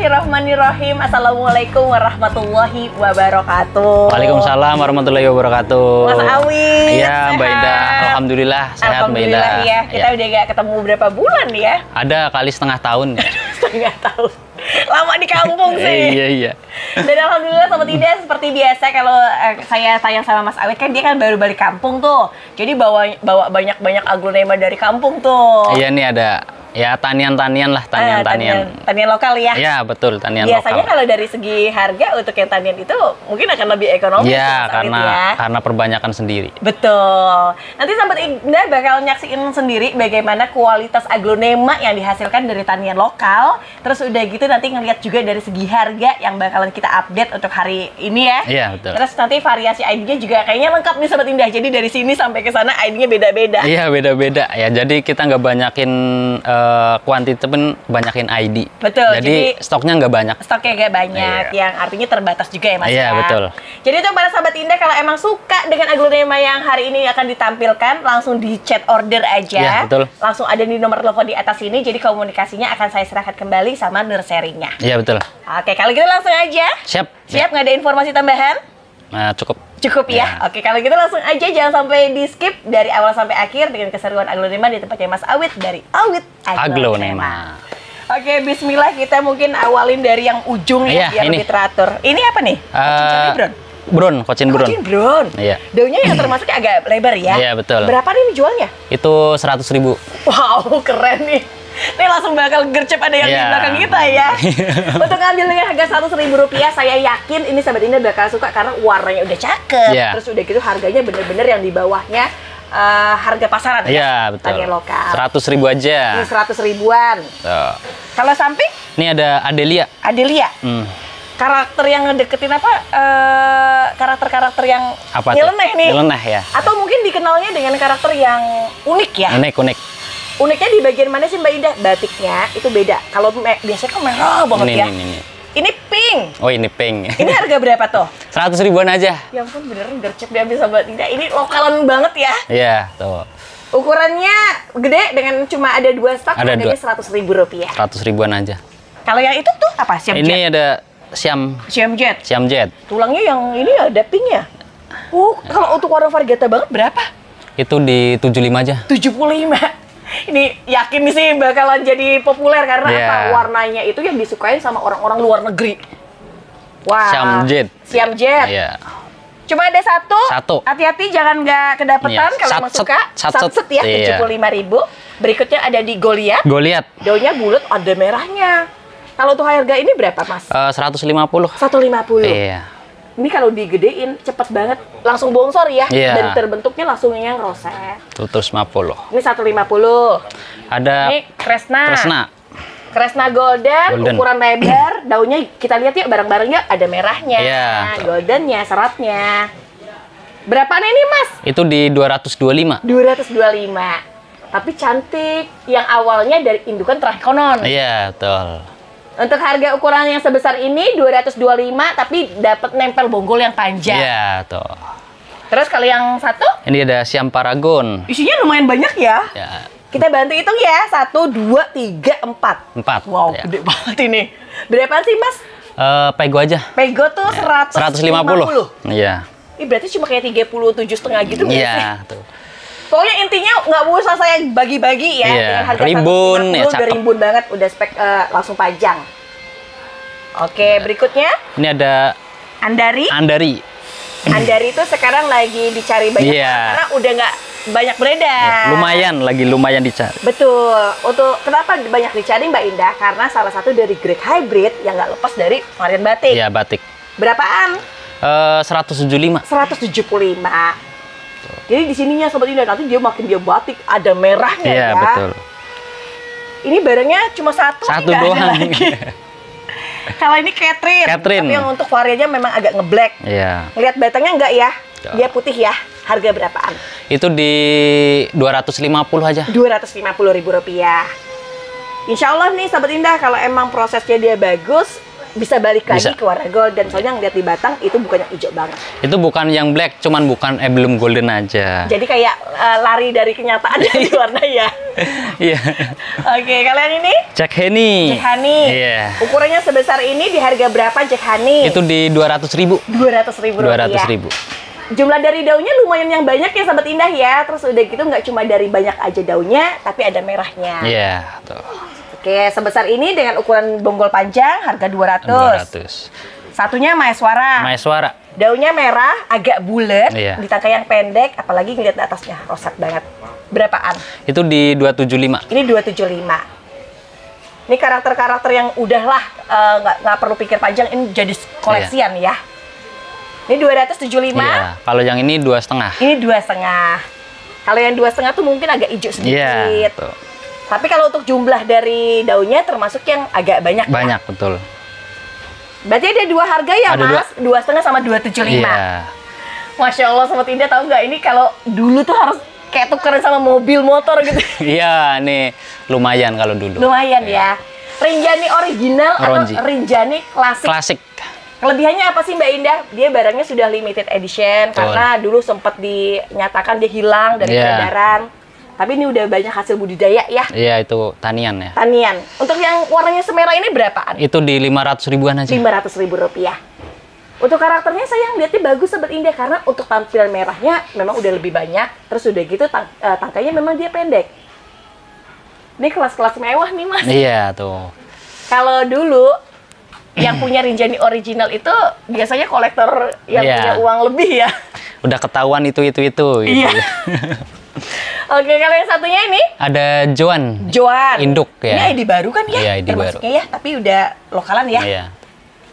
Bismillahirrahmanirrahim. Assalamualaikum warahmatullahi wabarakatuh. Waalaikumsalam warahmatullahi wabarakatuh. Mas Awi. Iya, Mbak Indah. Alhamdulillah sehat, Mbak Indah. Alhamdulillah ya. Kita udah gak ketemu berapa bulan ya? Ada kali setengah tahun. Setengah tahun. Lama di kampung sih. Iya. Dan alhamdulillah Sobat Indah, seperti biasa kalau saya tayang sama Mas Awit kan dia kan baru balik kampung tuh. Jadi bawa banyak aglonema dari kampung tuh. Iya nih ada ya tanian-tanian lah, tanian-tanian. Tanian lokal ya? Iya betul, tanian biasanya lokal. kalau dari segi harga untuk yang tanian itu mungkin akan lebih ekonomis. Iya, ya. karena perbanyakan sendiri. Betul. Nanti Sobat Indah bakal nyaksiin sendiri bagaimana kualitas aglonema yang dihasilkan dari tanian lokal. Terus udah gitu nanti ngeliat juga dari segi harga yang bakalan kita update untuk hari ini ya. Iya betul. Terus nanti variasi ID-nya juga kayaknya lengkap nih Sobat Indah. Jadi dari sini sampai ke sana ID-nya beda-beda. Iya beda-beda ya. Jadi kita nggak banyakin kuantitas pun banyakin ID. Betul. Jadi stoknya nggak banyak. Stoknya nggak banyak, yang artinya terbatas juga ya Mas. Iya, ya? betul. Jadi itu para Sahabat Indah kalau emang suka dengan aglonema yang hari ini akan ditampilkan, langsung di chat order aja. Iya, betul. Langsung ada di nomor telepon di atas ini. Jadi komunikasinya akan saya serahkan kembali sama nursery-nya. Iya betul. Oke, kalau gitu langsung aja. Siap. Siap, nggak ada informasi tambahan? Nah, cukup. Cukup ya? Oke, kalau gitu langsung aja, jangan sampai di skip dari awal sampai akhir dengan keseruan aglonema di tempatnya Mas Awit dari Awit Aglonema. Oke, bismillah, kita mungkin awalin dari yang ujung ya, biar lebih teratur. Ini apa nih? Kocin brown. Kocin brown. Iya. Daunnya yang termasuknya agak lebar ya? Iya, betul. Berapa nih jualnya? Itu 100.000. Wow, keren nih. Ini langsung bakal gercep ada yang di belakang kita ya. Untuk ngambil dengan harga Rp100.000, saya yakin ini Sahabat Indah bakal suka karena warnanya udah cakep. Terus udah gitu harganya bener-bener yang di bawahnya harga pasaran ya? Iya, betul. Tanian lokal. 100.000 aja. Ini 100.000-an. Kalau samping? Ini ada Adelia. Adelia. Karakter yang ngedeketin apa? Karakter-karakter yang nyeleneh nih. Nyeleneh ya. Atau mungkin dikenalnya dengan karakter yang unik ya? Unik. Uniknya di bagian mana sih Mbak Indah? Batiknya itu beda. Kalau biasanya kan merah banget ya. Ini pink. Oh ini pink. Ini harga berapa tuh? 100.000-an aja. Ya ampun beneran gercep diambil Sobat Indah. Ini lokalan banget ya. Iya tuh. Ukurannya gede dengan cuma ada 2 stok. Harganya Rp100.000. 100.000-an aja. Kalau yang itu tuh apa? Siam ini jet? ada Siam jet. Tulangnya yang ini ada pink ya? Kalau untuk warna varigata banget berapa? Itu di 75 aja. 75. Ini yakin sih bakalan jadi populer karena apa? Warnanya itu yang disukain sama orang-orang luar negeri. Wah. Siam jet. Iya. Cuma ada satu. Satu. Hati-hati jangan nggak kedapetan kalau emang suka. Satset ya, 75.000. Berikutnya ada di Goliath. Daunnya bulat, ada merahnya. Kalau untuk harga ini berapa, Mas? 150. 150. Iya. Ini kalau digedein cepet banget, langsung bongsor ya. Iya. Dan terbentuknya langsung yang roset. Terus 50. Ini 150. Ada ini Kresna golden, ukuran lebar. Daunnya kita lihat ya bareng-barengnya ada merahnya. Goldennya, seratnya. Berapa nih Mas? Itu di 225. 225. Tapi cantik. Yang awalnya dari indukan terakhir konon. Iya, betul. Untuk harga ukuran yang sebesar ini 225, tapi dapat nempel bonggol yang panjang. Iya, tuh. Terus kalau yang satu? Ini ada Siam Paragon. Isinya lumayan banyak ya. Kita bantu hitung ya. 1, 2, 3, 4. 4. Wow, gede banget ini. Berapa sih, Mas? Pego aja. Pego tuh 150. Iya. Ini berarti cuma kayak 37,5 gitu nggak sih? Iya, tuh. Pokoknya intinya nggak usah saya bagi-bagi ya. Dengan harga rimbun, udah rimbun banget, udah spek langsung pajang. Oke, berikutnya. Ini ada Andari. Andari itu sekarang lagi dicari banyak karena udah nggak banyak beredar. Lumayan dicari. Betul. Untuk kenapa banyak dicari Mbak Indah? Karena salah satu dari grade hybrid yang nggak lepas dari varian batik. Iya, batik. Berapaan? 175. 175. Jadi di sininya Sobat Indah nanti dia makin dia batik ada merahnya ya. Iya, betul. Ini barangnya cuma satu doang. Kalau ini Catherine. Tapi yang untuk variannya memang agak ngeblack. Iya. Lihat batangnya enggak ya? Dia putih ya. Harga berapaan? Itu di 250 aja. Rp250.000. Insya Allah nih Sobat Indah kalau emang prosesnya dia bagus, bisa balik lagi Bisa. ke warna golden. Soalnya ngeliat di batang itu bukan yang hijau banget. Itu bukan yang black, cuman belum golden aja. Jadi kayak lari dari kenyataan dari warna ya. Iya. Oke, kalian ini? Jack Honey. Jack Honey. Iya. Ukurannya sebesar ini di harga berapa Jack Honey? Itu di 200.000. 200.000 rupiah. 200.000. Jumlah dari daunnya lumayan yang banyak ya Sahabat Indah ya. Terus udah gitu nggak cuma dari banyak aja daunnya, tapi ada merahnya. Iya, tuh. Oke, sebesar ini dengan ukuran bonggol panjang harga 200. Satunya Maeswara. Maeswara. Daunnya merah, agak bulat, Iya. di tangkai yang pendek, apalagi ngeliat di atasnya rosat banget. Berapaan? Itu di 275. Ini 275. Ini karakter-karakter yang udahlah nggak perlu pikir panjang, ini jadi koleksian ya. Ini 275. Iya. Kalau yang ini 2,5. Ini 2,5. Kalau yang 2,5 tuh mungkin agak hijau sedikit. Iya, tuh. Tapi kalau untuk jumlah dari daunnya termasuk yang agak banyak. Banyak, ya? betul. Berarti ada dua harga ya Ada Mas? 2,5 sama 275. Iya. Masya Allah Sobat Indah, tahu nggak ini kalau dulu tuh harus kayak tukeran sama mobil motor gitu. Iya, nih lumayan kalau dulu. Lumayan ya. Rinjani original Ronji. atau Rinjani klasik? Klasik. Kelebihannya apa sih Mbak Indah? Dia barangnya sudah limited edition. Betul. Karena dulu sempat dinyatakan dia hilang dari Iya. peredaran. Tapi ini udah banyak hasil budidaya ya. Iya, itu tanian ya. Tanian. Untuk yang warnanya semerah ini berapaan? Itu di 500 ribuan aja. 500.000 rupiah. Untuk karakternya saya lihatnya bagus Sobat Indah, karena untuk tampilan merahnya memang udah lebih banyak. Terus udah gitu tangkainya memang dia pendek. Ini kelas-kelas mewah nih Mas. Iya, tuh. Kalau dulu yang punya Rinjani original itu biasanya kolektor yang Iya. punya uang lebih ya. Udah ketahuan itu gitu. Iya. Oke, kalau yang satunya ini Ada Joan. Joan. Induk ya. Ini ID baru kan ya? Iya, ID termasuknya ya, tapi udah lokalan ya. Iya.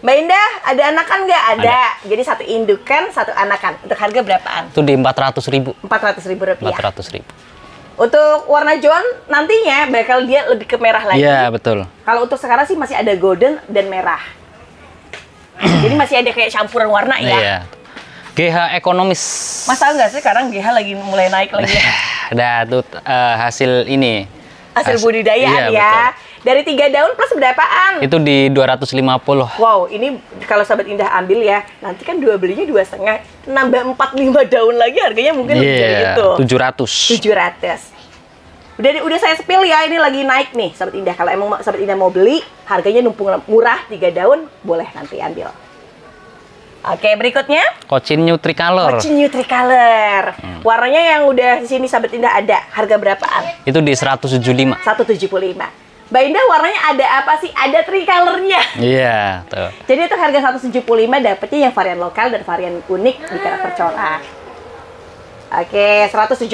Mbak Indah, ada anakan nggak? Ada. Jadi satu indukan, satu anakan. Untuk harga berapaan? Itu di 400.000. 400.000 rupiah. 400.000. Untuk warna Joan nantinya bakal dia lebih ke merah lagi. Iya, betul. Kalau untuk sekarang sih masih ada golden dan merah. Jadi masih ada kayak campuran warna ya. Iya. GH ekonomis. Mas tahu nggak sih sekarang GH lagi mulai naik lagi ya? Ada tuh hasil ini. Hasil budidayaan iya, ya. betul. Dari 3 daun plus berapaan? Itu di 250. Wow, ini kalau Sahabat Indah ambil ya, nanti kan dua belinya 2,5, nambah 4-5 daun lagi harganya mungkin lebih dari Iya, itu. 700. 700. Udah saya spill ya, ini lagi naik nih Sahabat Indah. Kalau emang Sahabat Indah mau beli, harganya numpuk murah 3 daun, boleh nanti ambil. Oke, berikutnya Cochin Tricolor. Cochin Tricolor. Warnanya yang udah di sini Sahabat Indah ada. Harga berapaan? Itu di 175. 175. Mbak Indah, warnanya ada apa sih? Ada tricolornya. Iya, tuh. Jadi untuk harga 175 dapetnya yang varian lokal dan varian unik di karakter corak. Oke, 175.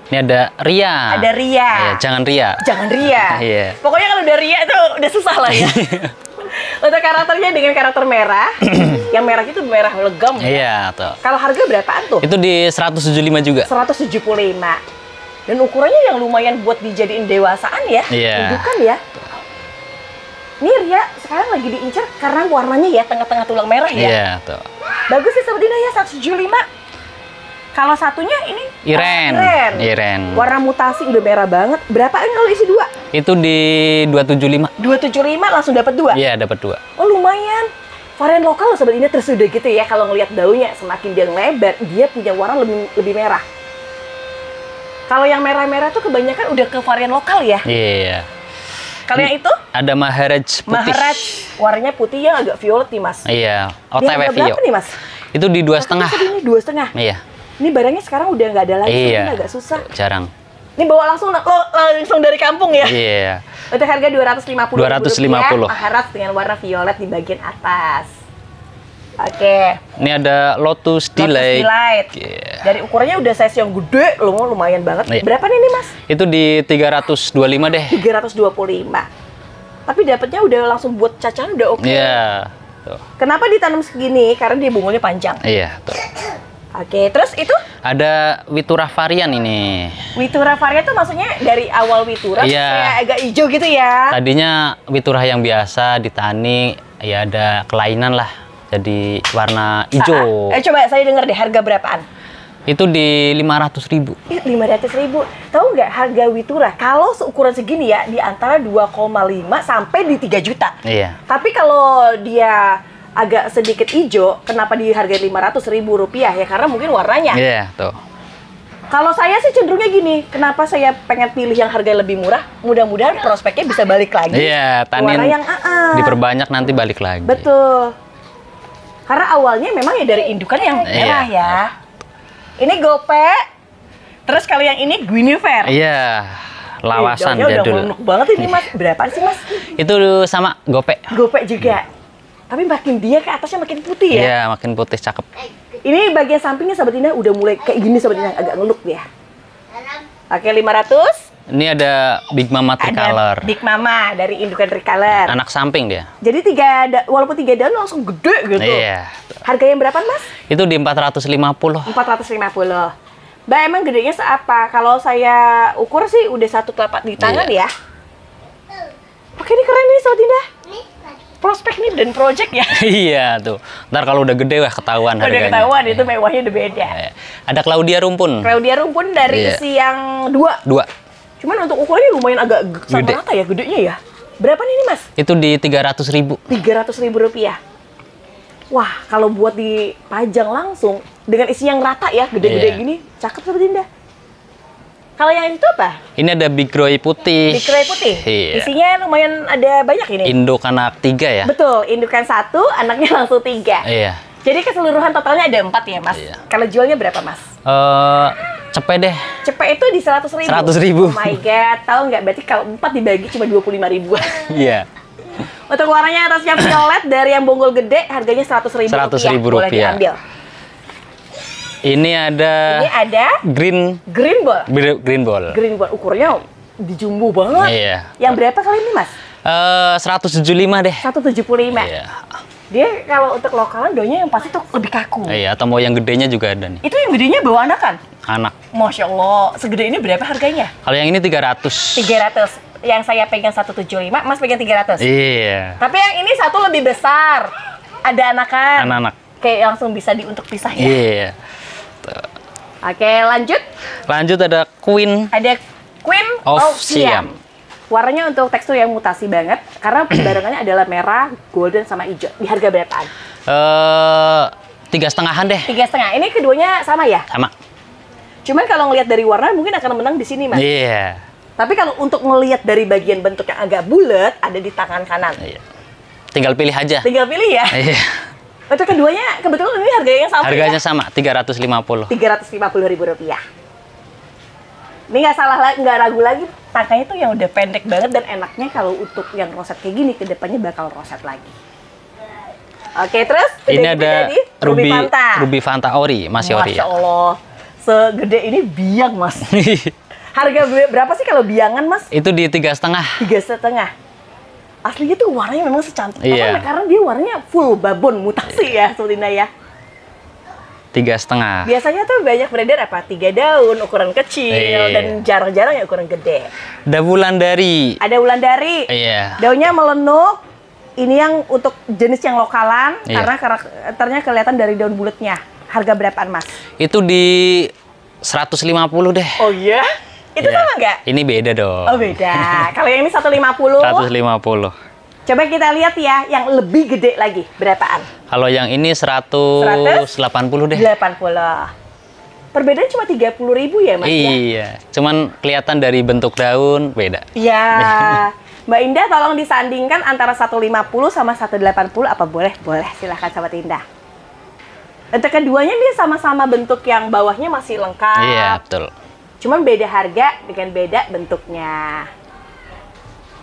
Ini ada Ria. Ada Ria. Iya, jangan Ria. Jangan Ria. Iya. Pokoknya kalau udah Ria itu udah susah lah ya. Untuk karakternya dengan karakter merah, yang merah itu merah legam. Iya, tuh. Kalau harga berapaan tuh? Itu di 175 juga. 175. Dan ukurannya yang lumayan buat dijadiin dewasaan ya. Iya. Indukan ya. Ini Ria sekarang lagi diincar karena warnanya ya tengah-tengah tulang merah ya. Iya, tuh. Bagus sih Sobat Indah ya, 175. Kalau satunya ini Iren. Warna mutasi udah merah banget. Berapaan kalau isi 2? Itu di 275. 275 langsung dapat 2. Iya, dapat 2. Oh, lumayan. Varian lokal loh Sobat Indah, terus udah gitu ya, kalau ngelihat daunnya semakin dia lebar, dia punya warna lebih merah. Kalau yang merah-merah tuh kebanyakan udah ke varian lokal ya. Iya. Kalau yang itu? Ada Maharaj putih. Maharaj, warnanya putih yang agak violet nih Mas. Iya, Dia OTW harga Vio. berapa nih Mas? Itu di 2,5. Ini 2,5. Iya. Ini barangnya sekarang udah nggak ada lagi, Iya. ini agak susah. Jarang. Ini bawa langsung dari kampung ya. Iya. Untuk harga 250. 250. Maharaj dengan warna violet di bagian atas. Oke. Ini ada Lotus Delight. Delight. Iya. Dari ukurannya udah size yang gede, lumayan banget. Iya. Berapa nih Mas? Itu di 325 deh. 325. Tapi dapatnya udah langsung buat cacahan udah oke. Iya. Tuh. Kenapa ditanam segini? Karena dia bunganya panjang. Iya, tuh. Oke, terus itu Ada Witura varian ini. Witura varian tuh maksudnya dari awal Witura Iya. kayak agak hijau gitu ya. Tadinya Witura yang biasa ditani, ya ada kelainan lah. Jadi warna hijau. Coba saya denger deh harga berapaan? Itu di 500.000. 500.000. Tahu nggak harga Witura? Kalau seukuran segini ya, di antara 2,5 sampai di 3 juta. Iya. Tapi kalau dia agak sedikit hijau, kenapa di harga 500.000 rupiah ya? Karena mungkin warnanya. Iya, tuh. Kalau saya sih cenderungnya gini, kenapa saya pengen pilih yang harga lebih murah? Mudah-mudahan prospeknya bisa balik lagi. Iya, tanin warna yang diperbanyak nanti balik lagi. Betul. Karena awalnya memang ya dari indukan yang merah ya. Ini Gope. Terus kalau yang ini Guinevere. Iya. Lawasan daunnya jadul. udah meluk banget ini Mas. Berapaan sih Mas? Itu sama Gope. Gope juga. Tapi makin dia ke atasnya makin putih ya. Iya, makin putih, cakep. Ini bagian sampingnya Sobat Indah udah mulai kayak gini Sobat Indah, agak ngeluk dia. Oke, 500. Ini ada Big Mama Tricolor. Big Mama dari indukan Tricolor. Anak samping dia. Jadi walaupun 3 daun langsung gede gitu. Iya. Harganya berapa Mas? Itu di 450. 450. Mbak emang gedenya seapa? Kalau saya ukur sih udah 1 telapak di tangan ya. Oke, ini keren nih Sobat Indah. Prospek nih dan project ya. Iya tuh. Ntar kalau udah gede wah ketahuan harganya. Udah ketahuan itu mewahnya udah beda. Ada Claudia Rumpun. Claudia Rumpun dari isi yang 2. Cuman untuk ukurannya lumayan agak sama rata ya gedenya ya. Berapa nih Mas? Itu di 300.000. 300.000 rupiah. Wah, kalau buat dipajang langsung dengan isi yang rata ya, gede-gede gini, cakep Sobat Indah. Kalau yang itu apa? Ini ada Big Roy putih. Big Roy putih? Iya. Isinya lumayan ada banyak ini? Induk anak 3 ya? Betul, indukan 1, anaknya langsung 3. Iya. Jadi keseluruhan totalnya ada 4 ya Mas? Iya. Kalau jualnya berapa Mas? Cepet deh. Cepet itu di 100.000? 100.000. Oh my God, tahu nggak? Berarti kalau 4 dibagi cuma 25.000. Iya. Untuk warnanya atasnya violet dari yang bonggol gede, harganya 100.000 rupiah. Boleh diambil. Ini ada green ball. Green ball. Green ball ukurnya dijumbo banget. Iya. Yang berapa kali ini Mas? 175 deh. 175. Iya. Dia kalau untuk lokalan daunnya yang pasti tuh lebih kaku. Iya, atau mau yang gedenya juga ada nih. Itu yang gedenya bawa anakan? Anak. Masya Allah, segede ini berapa harganya? Kalau yang ini 300. 300. Yang saya pegang 175, Mas pegang 300. Iya. Tapi yang ini satu lebih besar. Ada anakan. Anak-anak. Kayak langsung bisa untuk pisah ya. Iya. Oke, lanjut. Lanjut ada Queen. Ada Queen of Siam. Warnanya untuk tekstur yang mutasi banget karena barengannya adalah merah, golden sama hijau. Di harga berapaan? 3,5-an deh. 3,5. Ini keduanya sama ya? Sama. Cuman kalau ngelihat dari warna mungkin akan menang di sini, Mas. Iya. Tapi kalau untuk ngelihat dari bagian bentuk yang agak bulat ada di tangan kanan. Iya. Tinggal pilih aja. Tinggal pilih ya. Iya. Untuk keduanya kebetulan ini harganya sama. Harganya ya? sama, 350. 350.000 rupiah. Ini nggak salah, nggak ragu lagi, tangkanya tuh yang udah pendek banget dan enaknya kalau untuk yang roset kayak gini kedepannya bakal roset lagi. Oke, terus ini ada Ruby Fanta Ori, masih ori. Masya Allah, segede ini biang Mas. Harga berapa sih kalau biangan Mas? Itu di 3,5. 3,5. Aslinya tuh warnanya memang secantik iya. Karena dia warnanya full babon mutasi ya sebetulnya ya. 3,5. Biasanya tuh banyak beredar apa? 3 daun, ukuran kecil, dan jarang-jarang ya ukuran gede. Ada Wulandari. Ada Wulandari. Iya. Daunnya melenuk. Ini yang untuk jenis yang lokalan, karena karakternya kelihatan dari daun bulatnya. Harga berapaan Mas? Itu di 150 deh. Oh iya? Itu sama nggak? Ini beda dong. Oh beda. Kalau yang ini 150. 150. Coba kita lihat ya, yang lebih gede lagi, berapaan? Kalau yang ini 180 deh. 80. Perbedaan cuma 30.000 ya, Mas? Iya, cuman kelihatan dari bentuk daun beda. Iya. Mbak Indah tolong disandingkan antara 150 sama 180 apa boleh? Boleh, silahkan Sobat Indah. Untuk keduanya dia sama-sama bentuk yang bawahnya masih lengkap. Iya, betul. Cuman beda harga dengan beda bentuknya.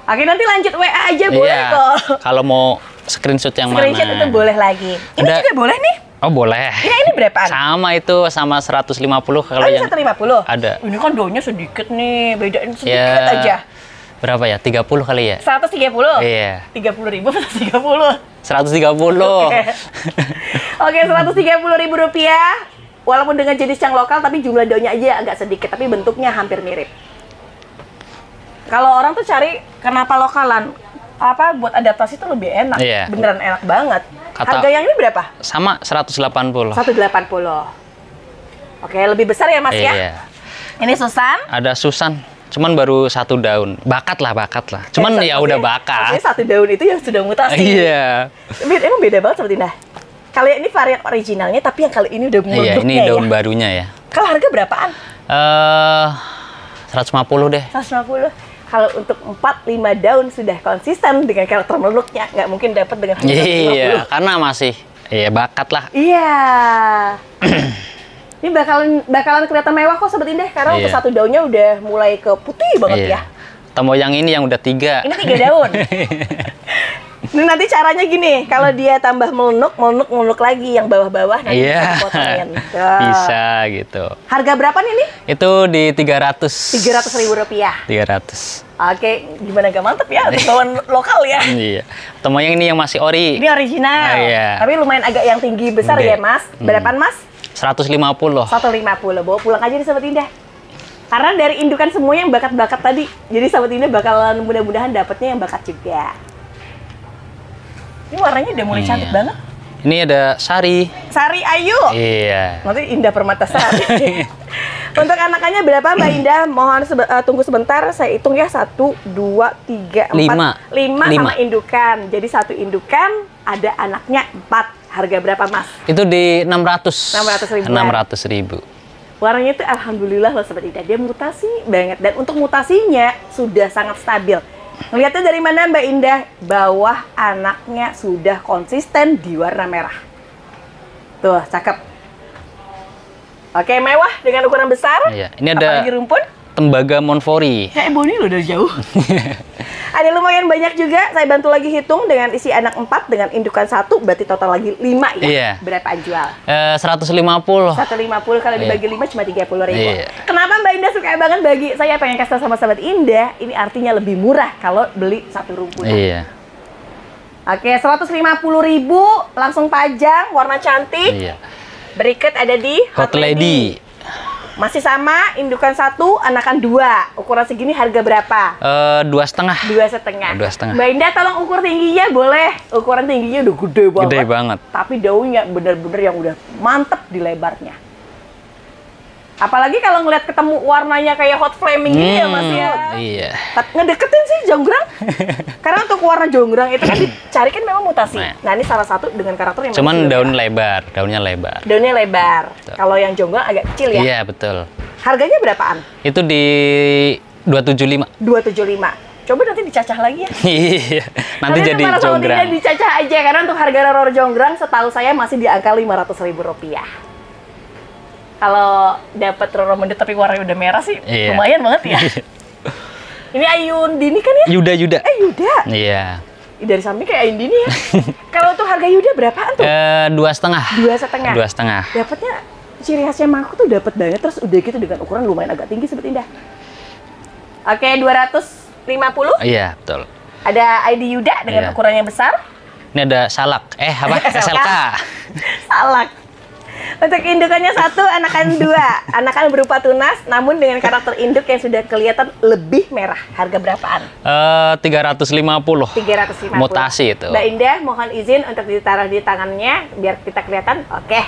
Oke, nanti lanjut WA aja boleh kok. Kalau mau screenshot yang screenshot mana? Itu boleh lagi. Ini juga boleh nih. Oh, boleh. Ini berapaan? Sama itu, sama 150 kalau yang 150. Ada. Ini kan daunnya sedikit nih, bedain sedikit aja. Berapa ya? 30 kali ya? 130? Iya. 30.000 atau 30? 130. Oke, 130.000 rupiah. Walaupun dengan jenis yang lokal, tapi jumlah daunnya aja agak sedikit, tapi bentuknya hampir mirip. Kalau orang tuh cari kenapa lokalan, apa buat adaptasi itu lebih enak. Iya. Beneran enak banget. Harga yang ini berapa? Sama 180. 180. Oke, lebih besar ya Mas ya? Iya. Ini Susan. Ada Susan, cuman baru 1 daun. Bakat lah. Cuman ya udah bakat. Maksudnya 1 daun itu yang sudah mutasi. Iya. Emang beda banget seperti Indah. Kalau ini varian originalnya, tapi yang kali ini udah meleduknya. Iya, ini daun barunya ya. Kalau harga berapaan? 150 deh. 150. Kalau untuk 4-5 daun sudah konsisten dengan karakter meleduknya, nggak mungkin dapat dengan harga 150. Iya, karena masih bakat lah. Iya. Ini bakalan kelihatan mewah kok Sobat Indah, karena untuk 1 daunnya udah mulai ke putih banget ya. Tomo yang ini yang udah 3. Ini 3 daun. Ini nanti caranya gini, kalau dia tambah melunuk lagi yang bawah-bawah nanti bisa dipotongin. Bisa gitu. Harga berapa nih ini? Itu di 300. 300.000 rupiah. 300. Oke, gimana gak mantep ya untuk bawaan lokal ya? Iya. Tomo yang ini yang masih ori. Ini original. Tapi lumayan agak yang tinggi besar ya Mas. Berapaan Mas? 150. 150. Bawa pulang aja nih Sobat Indah. Karena dari indukan semuanya yang bakat-bakat tadi. Jadi Sobat Indah bakalan mudah-mudahan dapatnya yang bakat juga. Ini warnanya udah mulai cantik banget. Ini ada Sari. Sari Ayu. Iya. Nanti Indah Permatasari. Untuk anakannya berapa Mbak Indah? Mohon tunggu sebentar. Saya hitung ya. 1, 2, 3, 4. 5 sama indukan. Jadi 1 indukan ada anaknya 4. Harga berapa Mas? Itu di 600. 600.000. Warnanya itu alhamdulillah loh Sobat Indah. Dia mutasi banget. Dan untuk mutasinya sudah sangat stabil. Ngelihatnya dari mana Mbak Indah? Bawah anaknya sudah konsisten di warna merah. Tuh, cakep. Oke, mewah dengan ukuran besar. Iya. Ini ada apalagi rumpun? Tembaga Monfori. Kayak Boni loh dari jauh. Ada lumayan banyak juga. Saya bantu lagi hitung dengan isi anak 4 dengan indukan 1, berarti total lagi 5 ya. Iya. Berapaan jual? 150. 150 kalau dibagi 5 cuma 30.000. Iya. Kenapa Mbak Indah suka banget bagi saya pengen kasih sama Sobat Indah? Ini artinya lebih murah kalau beli 1 rumpun. Iya. Oke, 150.000 langsung pajang, warna cantik. Iya. Berikut ada di Hot Lady. Masih sama, indukan 1, anakan 2. Ukuran segini harga berapa? 2,5. 2,5. Mbak Indah tolong ukur tingginya boleh. Ukuran tingginya udah gede banget. Gede banget. Tapi daunnya bener-bener yang udah mantep di lebarnya. Apalagi kalau ngeliat ketemu warnanya kayak hot flaming gini ya Mas ya. Iya. Ngedeketin sih jonggrang. Karena untuk warna jonggrang itu kan dicari kan memang mutasi. Nah ini salah satu dengan karakter yang cuman daunnya lebar. Daunnya lebar. Kalau yang jonggrang agak kecil ya. Iya betul. Harganya berapaan? Itu di 275. 275. Coba nanti dicacah lagi ya. Iya. Nanti jadi jonggrang. Dicacah aja karena untuk harga ror jonggrang setahu saya masih di angka 500.000 rupiah. Kalau dapat roro mendut tapi warnanya udah merah sih lumayan banget ya. Ini Ayundini kan ya? Yuda. Yuda. Iya. Dari samping kayak Ayundini ya. Kalau tuh harga Yuda berapaan tuh? 2,5. 2,5. Dapatnya ciri khasnya Mako tuh dapat banget, terus udah gitu dengan ukuran lumayan agak tinggi Sobat Indah. Oke, 250. Iya, betul. Ada ID Yuda dengan ukurannya besar. Ini ada salak. SLK. Salak. Untuk indukannya 1, anakan 2. Anakan berupa tunas, namun dengan karakter induk yang sudah kelihatan lebih merah. Harga berapaan? 350. 350. Mutasi itu. Mbak Indah, mohon izin untuk ditaruh di tangannya biar kita kelihatan. Oke.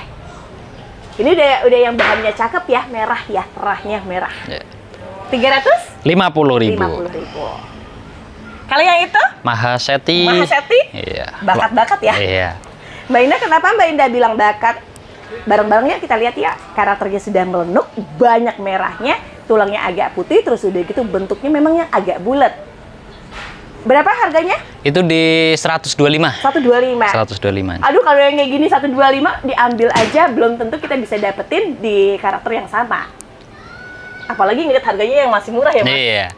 Ini udah yang bahannya cakep ya, merah ya, terahnya merah. 350.000. Kalau yang itu? Mahaseti. Iya. Bakat-bakat ya? Iya. Mbak Indah, kenapa Mbak Indah bilang bakat? Bareng-barengnya kita lihat ya, karakternya sudah melenuk, banyak merahnya, tulangnya agak putih, terus udah gitu bentuknya memang yang agak bulat. Berapa harganya? Itu di 125. 125. Aduh, kalau yang kayak gini 125 diambil aja, belum tentu kita bisa dapetin di karakter yang sama. Apalagi ngeliat harganya yang masih murah ya Mas? Iya.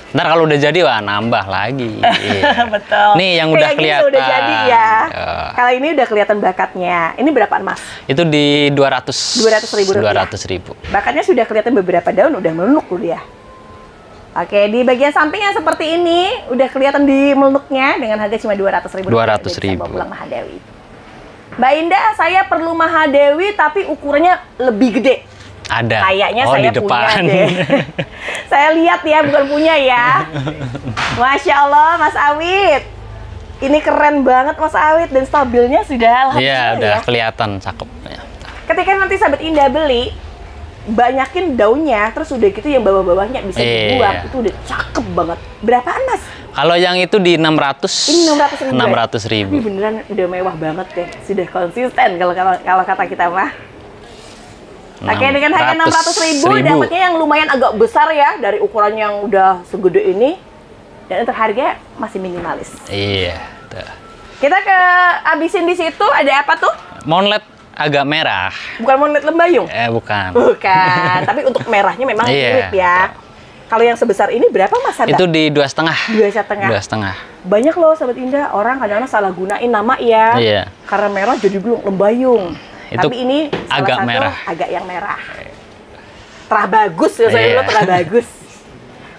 Ntar kalau udah jadi, wah nambah lagi. Betul. Nih yang udah kelihatan. Udah jadi ya. Kalau ini udah kelihatan bakatnya. Ini berapaan Mas? Itu di 200.000 rupiah. 200.000. Bakatnya sudah kelihatan beberapa daun, udah melunuk loh dia. Oke, di bagian samping yang seperti ini, udah kelihatan di melunuknya dengan harga cuma 200.000. 200.000. Bawa pulang Mahadewi. Mbak Indah, saya perlu Mahadewi tapi ukurannya lebih gede. Ada. Kayaknya saya di depan. Punya deh. Saya lihat ya, bukan punya ya. Masya Allah, Mas Awit. Ini keren banget Mas Awit dan stabilnya sudah alhamdulillah. Iya, udah kelihatan cakep. Ketika nanti Sobat Indah beli, banyakin daunnya, terus udah gitu yang bawah-bawahnya bisa dibuang, itu udah cakep banget. Berapaan Mas? Kalau yang itu di 600. Ini 600 ribu. Ini beneran udah mewah banget deh, sudah konsisten kalau kata kita mah. Oke, dengan harga 600.000 dapatnya yang lumayan agak besar ya, dari ukuran yang udah segede ini, dan untuk harga masih minimalis. Iya. Kita ke abisin di situ, ada apa tuh? Moonlight agak merah. Bukan moonlight lembayung? Bukan. Bukan, tapi untuk merahnya memang mirip ya. Kalau yang sebesar ini berapa Mas harga? Itu di 2,5. 2,5. Banyak loh Sobat Indah, orang kadang-kadang salah gunain nama ya. Iya. Karena merah jadi belum lembayung. Itu tapi ini agak merah. Agak yang merah. Terah bagus ya, saya bilang terah bagus.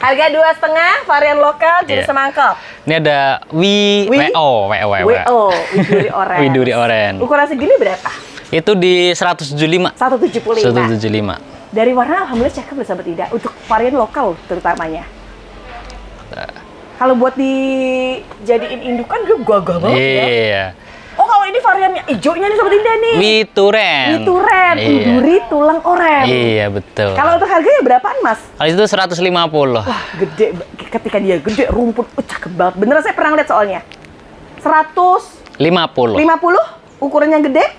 Harga 2,5, varian lokal, jenis semangkok. Ini ada WO, Widuri Orange. Widuri Orange. Ukuran segini berapa? Itu di 175. 175. Dari warna alhamdulillah cakep loh Sobat Indah, untuk varian lokal terutamanya. Kalau buat dijadiin indukan juga gagah banget ya. Iya. Oh, kalau ini variannya hijaunya nih Sobat Indah nih. Wituren. Widuri tulang orange. Iya, betul. Kalau untuk harganya berapaan Mas? Kalau itu 150. Wah, gede. Ketika dia gede, rumput cakep banget. Beneran saya pernah lihat soalnya. 150. 50 ukurannya gede.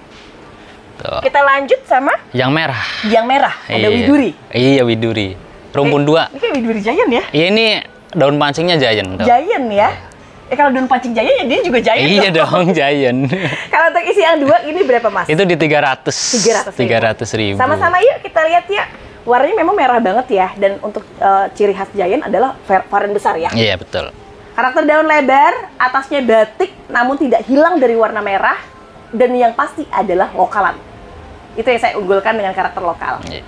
Tuh. Kita lanjut sama yang merah. Yang merah, ada widuri. Iya, widuri. Rumpun 2. Ini kayak widuri giant ya? Iya, ini daun pancingnya giant. Giant ya? Kalau daun pancing giant ya dia juga giant. Iya dong, giant. Kalau untuk isi yang 2 ini berapa Mas? Itu di 300. 300.000. Sama-sama yuk kita lihat ya. Warnanya memang merah banget ya. Dan untuk ciri khas giant adalah varian besar ya. Iya, betul. Karakter daun lebar, atasnya batik, namun tidak hilang dari warna merah. Dan yang pasti adalah lokalan. Itu yang saya unggulkan dengan karakter lokal. Iya.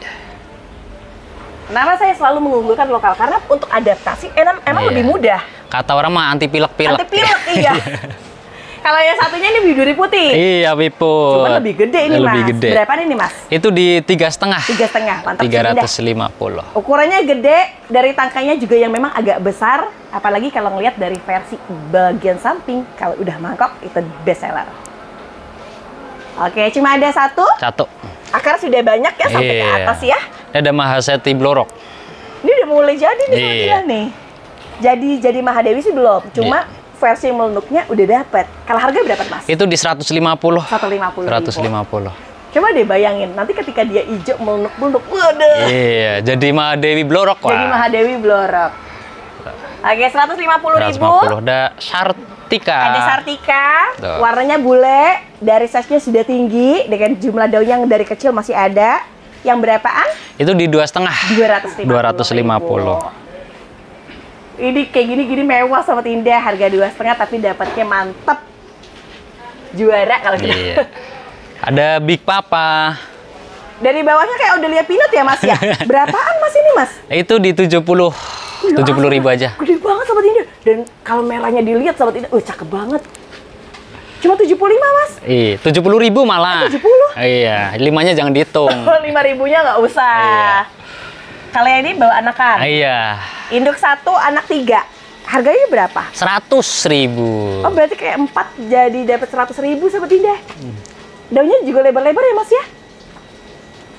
Kenapa saya selalu mengunggulkan lokal? Karena untuk adaptasi emang lebih mudah. Kata orang mah anti pilek-pilek. Anti pilek, iya. Kalau yang satunya ini widuri putih. Iya, piput. Cuma lebih gede ini Mas. Lebih gede. Berapa ini Mas? Itu di 3,5. 3,5, mantap. 350. Ukurannya gede, dari tangkainya juga yang memang agak besar. Apalagi kalau ngelihat dari versi bagian samping, kalau udah mangkok itu best seller. Oke, cuma ada satu. Akar sudah banyak ya sampai ke atas ya. Ini ada Mahaseti Blorok. Ini udah mulai jadi nih nih. Jadi Mahadewi sih belum. Cuma versi melunuknya udah dapet. Kalau harga berapa Mas? Itu di 150. 150. Coba deh bayangin, nanti ketika dia hijau melunuk-melunuk, waduh. Iya, jadi Mahadewi Blorok. Jadi Mahadewi Blorok. Oke, 150.000. Ada Sartika. Ada Sartika, warnanya bule, dari size-nya sudah tinggi, dengan jumlah daun yang dari kecil masih ada. Yang berapaan? Itu di 2,5. 250. Ini kayak gini mewah Sobat Indah, harga 2,5 tapi dapatnya mantep. Juara kalau gitu. Iya. Ada Big Papa. Dari bawahnya kayak Audelia Pinot ya Mas ya? Berapaan Mas ini Mas? Itu di 70. 70.000 aja. Gede banget Sobat Indah. Dan kalau merahnya dilihat Sobat Indah, cakep banget. Cuma 75 Mas? Iya, 70.000 malah. 70? Iya, 5-nya jangan dihitung. 5.000-nya nggak usah. Iya. Kalau yang ini bawa anakan? Iya. Induk 1, anak 3. Harganya berapa? 100.000. Oh, berarti kayak 4 jadi dapat 100.000 Sobat Indah. Daunnya juga lebar-lebar ya Mas ya?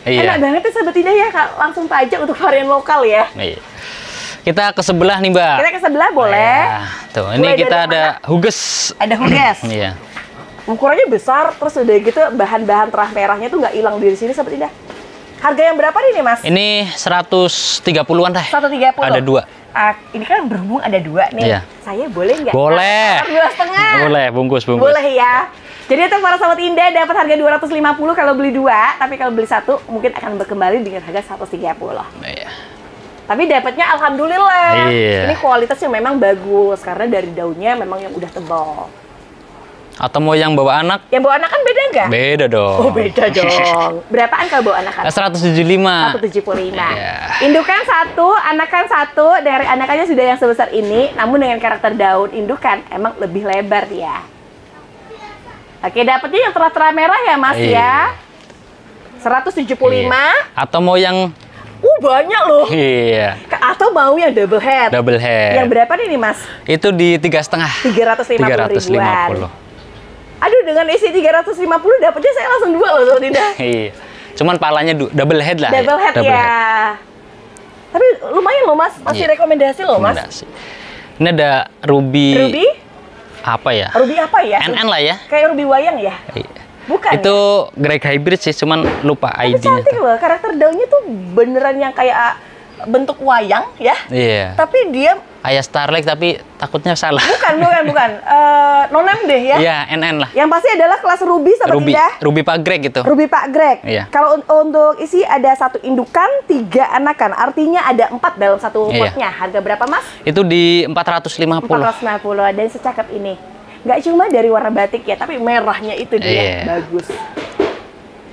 Iya. Enak banget ya Sobat Indah ya, langsung pajak untuk varian lokal ya. Iya. Kita ke sebelah nih Mbak. Kita ke sebelah boleh. Tuh, ini kita ada Huges. Ada Huges. Iya. Ukurannya besar, terus udah gitu bahan-bahan terah merahnya tuh nggak hilang dari sini Sobat Indah. Harga yang berapa nih Mas? Ini 130-an deh. 130. Ada 2. Ini kan berhubung ada 2 nih. Iya. Saya boleh nggak? Boleh. 2,5. Boleh, bungkus. Boleh ya. Jadi untuk para Sobat Indah dapat harga 250 kalau beli 2, tapi kalau beli 1 mungkin akan berkembali dengan harga 130. Iya. Tapi dapatnya alhamdulillah. Iya. Ini kualitasnya memang bagus karena dari daunnya memang yang udah tebal. Atau mau yang bawa anak? Yang bawa anak kan beda nggak? Beda dong. Oh, beda dong. Berapaan kalau bawa anak? 175. 175. Yeah. Indukan 1, anakan 1. Dari anakannya sudah yang sebesar ini, namun dengan karakter daun indukan emang lebih lebar ya. Oke, dapatnya yang terah-terah merah ya Mas ya. 175. Atau mau yang banyak loh. Iya. Atau mau yang double head. Double head. Yang berapa nih Mas? Itu di 3,5. 350 ribuan. Aduh, dengan isi 350 dapatnya saya langsung 2 loh Sobat Indah. Iya. Cuman palanya double head lah. Double head ya. Tapi lumayan loh Mas, masih rekomendasi loh Mas. Ini ada ruby. Ruby? Apa ya? Ruby apa ya? NN lah ya. Kayak ruby wayang ya? Bukan. Itu ya? Grey hybrid sih, cuman lupa ID-nya. Tapi cantik loh, karakter daunnya tuh beneran yang kayak bentuk wayang ya. Iya. Tapi dia kayak Starlight tapi takutnya salah. Bukan. Nonem deh ya. Iya, NN lah. Yang pasti adalah kelas Ruby Sobat Indah. Ruby Pak Greg gitu. Ruby Pak Greg. Iya. Kalau untuk isi ada 1 indukan, 3 anakan. Artinya ada 4 dalam satu potnya. Harga berapa Mas? Itu di 450. 450 dan secakep ini. Nggak cuma dari warna batik ya, tapi merahnya itu dia bagus.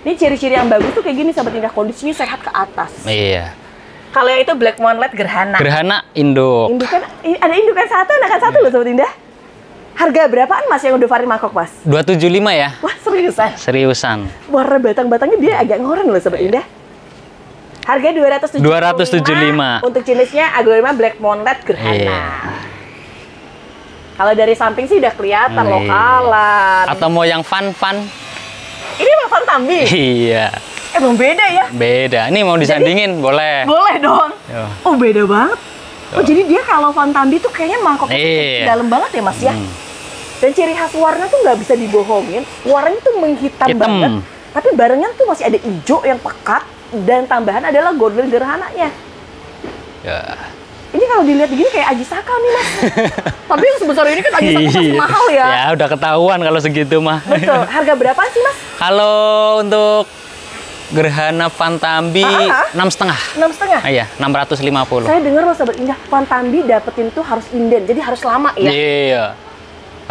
Ini ciri-ciri yang bagus tuh kayak gini Sobat Indah, kondisinya sehat ke atas. Iya. Kalau yang itu Black Moonlight Gerhana. Gerhana induk. Indukan, ada indukan 1, anakan 1 loh Sobat Indah. Harga berapaan Mas yang udah varian mangkok Mas? 275 ya. Wah seriusan? Seriusan. Warna batang-batangnya dia agak ngoren loh Sobat Indah. Harga 275. Untuk jenisnya Aglonema Black Moonlight Gerhana. Kalau dari samping sih udah kelihatan lokalan. Atau mau yang fun? Ini mah Van Tambi? Iya. Emang beda ya? Beda. Ini mau disandingin boleh. Boleh dong. Oh beda banget. Oh jadi dia kalau Van Tambi tuh kayaknya mangkoknya dalam banget ya Mas ya? Dan ciri khas warna tuh nggak bisa dibohongin. Warnanya tuh menghitam banget. Tapi barengnya tuh masih ada hijau yang pekat. Dan tambahan adalah golden gerhananya. Ya. Ini kalau dilihat begini kayak Aji Saka nih Mas. Tapi yang sebesar ini kan Aji Saka masih mahal ya. Ya udah ketahuan kalau segitu mah. Betul. Harga berapa sih Mas? Kalau untuk Gerhana Van Tambi 6,5. 6,5? Iya, 650. Saya dengar loh Sobat Indah, Van Tambi dapetin tuh harus inden, jadi harus lama ya. Iya.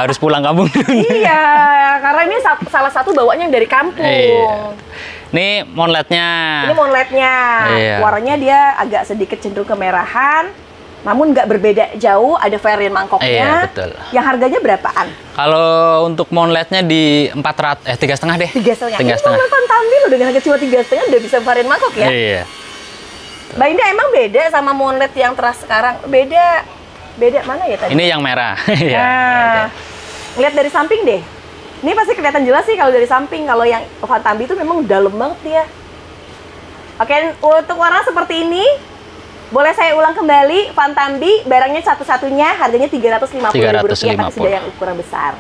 Harus pulang kampung dulu. Iya, karena ini salah satu bawanya yang dari kampung. Iya. Ini moonlightnya. Ini moonlightnya. Iya. Warnanya dia agak sedikit cenderung kemerahan. Namun nggak berbeda jauh, ada varian mangkoknya. Iya, betul. Yang harganya berapaan? Kalau untuk moonlightnya di 3,5 deh. 3,5. Ini moonlight Van Tambi loh, dengan harga cuma 3,5 udah bisa varian mangkok ya? Iya. Mbak Indah emang beda sama moonlight yang teras sekarang? Beda mana ya tadi? Ini yang merah. Nah, lihat dari samping deh. Ini pasti kelihatan jelas sih kalau dari samping. Kalau yang Van Tambi itu memang dalam banget dia. Oke, untuk warna seperti ini, boleh saya ulang kembali, Van Tambi barangnya satu-satunya harganya Rp350.000 tapi sudah yang ukuran besar.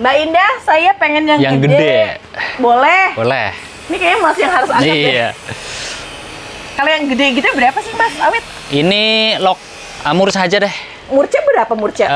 Mbak Indah, saya pengen yang gede. Boleh? Boleh. Ini kayaknya Mas yang harus angkat iya. Kalau yang gede gitu berapa sih Mas Awit? Ini murca aja deh. Murca berapa murca?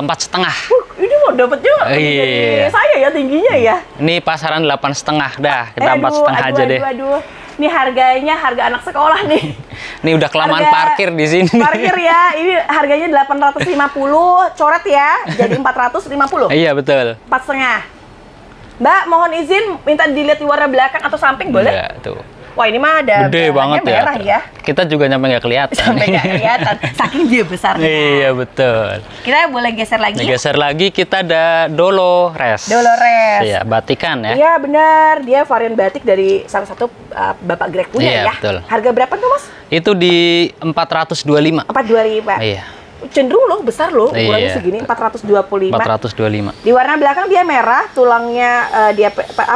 4,5. Ini mau dapetnya dari saya ya tingginya ya. Ini pasaran 8,5 dah. Kita 4,5 aja deh. Aduh. Ini harganya harga anak sekolah nih. Ini udah kelamaan parkir di sini. Parkir ya. Ini harganya 850, coret ya. Jadi 450. Iya, betul. 4,5. Mbak, mohon izin minta dilihat di warna belakang atau samping boleh? Iya, tuh. Wah, ini mah ada gede banget merah ya. Kita juga nyampe nggak kelihatan. Sampai nggak kelihatan. Saking dia besarnya. Iya, betul. Kita boleh geser lagi. Geser lagi, kita ada Dolores. Dolores. Iya, batikan ya. Iya, benar. Dia varian batik dari salah satu Bapak Greg punya ya. Betul. Harga berapa tuh, Mas? Itu di 425. 425. Iya. Cenderung loh, besar loh. Ukurannya segini, 425. 425. Di warna belakang dia merah, tulangnya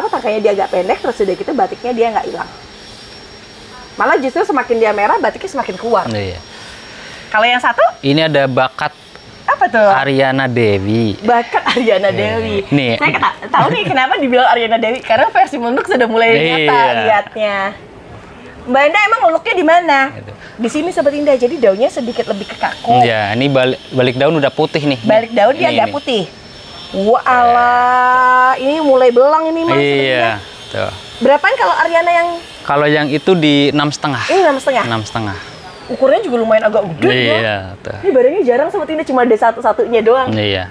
tangkainya dia agak pendek, terus udah gitu batiknya dia nggak hilang. Malah justru semakin dia merah, batiknya semakin kuat. Iya. Kalau yang satu? Ini ada bakat apa tuh? Ariana Dewi. Bakat Ariana Dewi. Nih. Saya tahu nih kenapa dibilang Ariana Dewi, karena versi Munduk sudah mulai nyata lihatnya. Mbak Indah emang looknya di mana? Di sini Sobat Indah, jadi daunnya sedikit lebih kekaku. Iya, ini balik daun udah putih nih. Balik daun dia agak putih. Wah, ini mulai belang ini Mas. Iya, tuh. Berapaan kalau Ariana yang? Kalau yang itu di 6,5. Ini 6,5. 6,5. Ukurannya juga lumayan agak gede ya. Iya, tuh. Ini barangnya jarang Sobat Indah, cuma ada satu-satunya doang. Iya.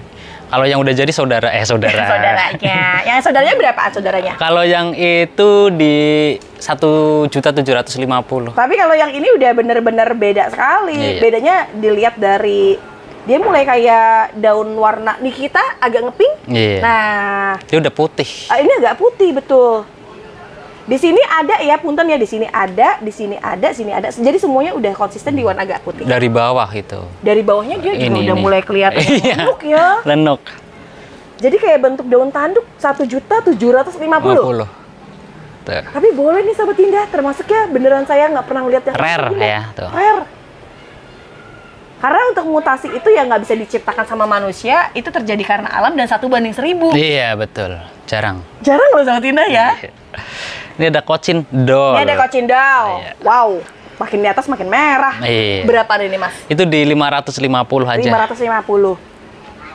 Kalau yang udah jadi saudara. Saudaranya. Yang saudaranya berapaan saudaranya? Kalau yang itu di 1.750.000. Tapi kalau yang ini udah bener-bener beda sekali. Iya. Bedanya dilihat dari dia mulai kayak daun warna di kita agak ngepink. Iya. Nah, dia udah putih. Ini agak putih betul. Di sini ada ya, punten ya, di sini ada, di sini ada, sini ada. Jadi semuanya udah konsisten di warna agak putih. Dari bawah itu. Dari bawahnya dia juga udah mulai kelihatan lenuk ya. Lenuk. Jadi kayak bentuk daun tanduk 1.750.000. tuh. Tapi boleh nih Sobat Indah, termasuknya beneran saya nggak pernah lihat yang rare ya tuh. Rare. Karena untuk mutasi itu yang nggak bisa diciptakan sama manusia, itu terjadi karena alam dan 1:1000. Iya betul, jarang. Jarang loh Sobat Indah ya. Ini ada Cocindoll. Ini ada Cocindoll. Iya. Wow, makin di atas makin merah. Iya. Berapa ini Mas? Itu di 550 aja. 550.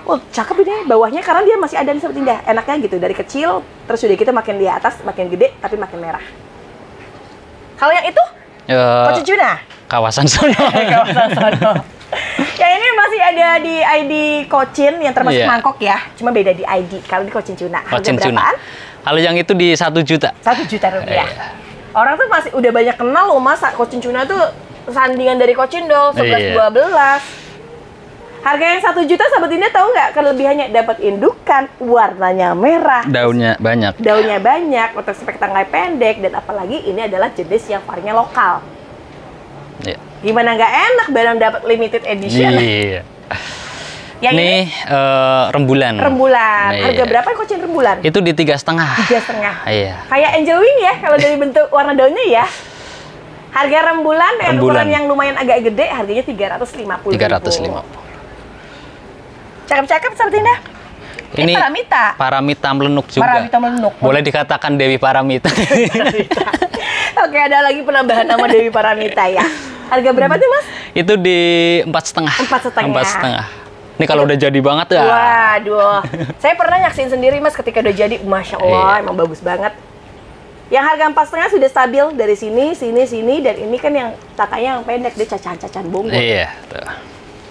Oh, cakep ini bawahnya karena dia masih ada nih Sobat Indah. Enaknya gitu, dari kecil terus udah gitu makin di atas makin gede tapi makin merah. Kalau yang itu? Kocin-tuna. Kawasan sono. Kawasan sono. Yang ini masih ada di ID Kocin yang termasuk mangkok ya. Cuma beda di ID. Kalau di Kocin-tuna. Harga berapaan? Kalau yang itu di 1 juta. 1 juta rupiah. Orang tuh masih udah banyak kenal loh Mas. Kocin-tuna tuh sandingan dari Cocindoll 11-12. Harga yang 1 juta Sobat Indah tahu nggak kelebihannya? Dapat indukan, warnanya merah, daunnya banyak. Daunnya banyak, untuk spek tangkai pendek, dan apalagi ini adalah jenis yang variannya lokal. Iya. Gimana nggak enak barang dapat limited edition? Iya. Yang ini rembulan. Rembulan. Harga berapa Kocin rembulan? Itu di 3,5. 3,5. Iya. Kayak angel wing ya kalau dari bentuk warna daunnya ya. Harga rembulan dengan ukuran yang lumayan agak gede, harganya 350.000. 350. Cakep-cakep Sobat Indah. Ini Paramita. Paramita melenuk juga. Paramita melenuk. Boleh dikatakan Dewi Paramita. Oke, ada lagi penambahan nama Dewi Paramita ya. Harga berapa tuh Mas? Itu di 4,5. 4,5. Ini kalau udah jadi banget ya. Waduh. Saya pernah nyaksin sendiri Mas ketika udah jadi, Masya Allah, emang bagus banget. Yang harga 4,5 sudah stabil dari sini, dan ini kan yang takanya yang pendek, dia cacahan-cacahan bonggol. Iya, tuh.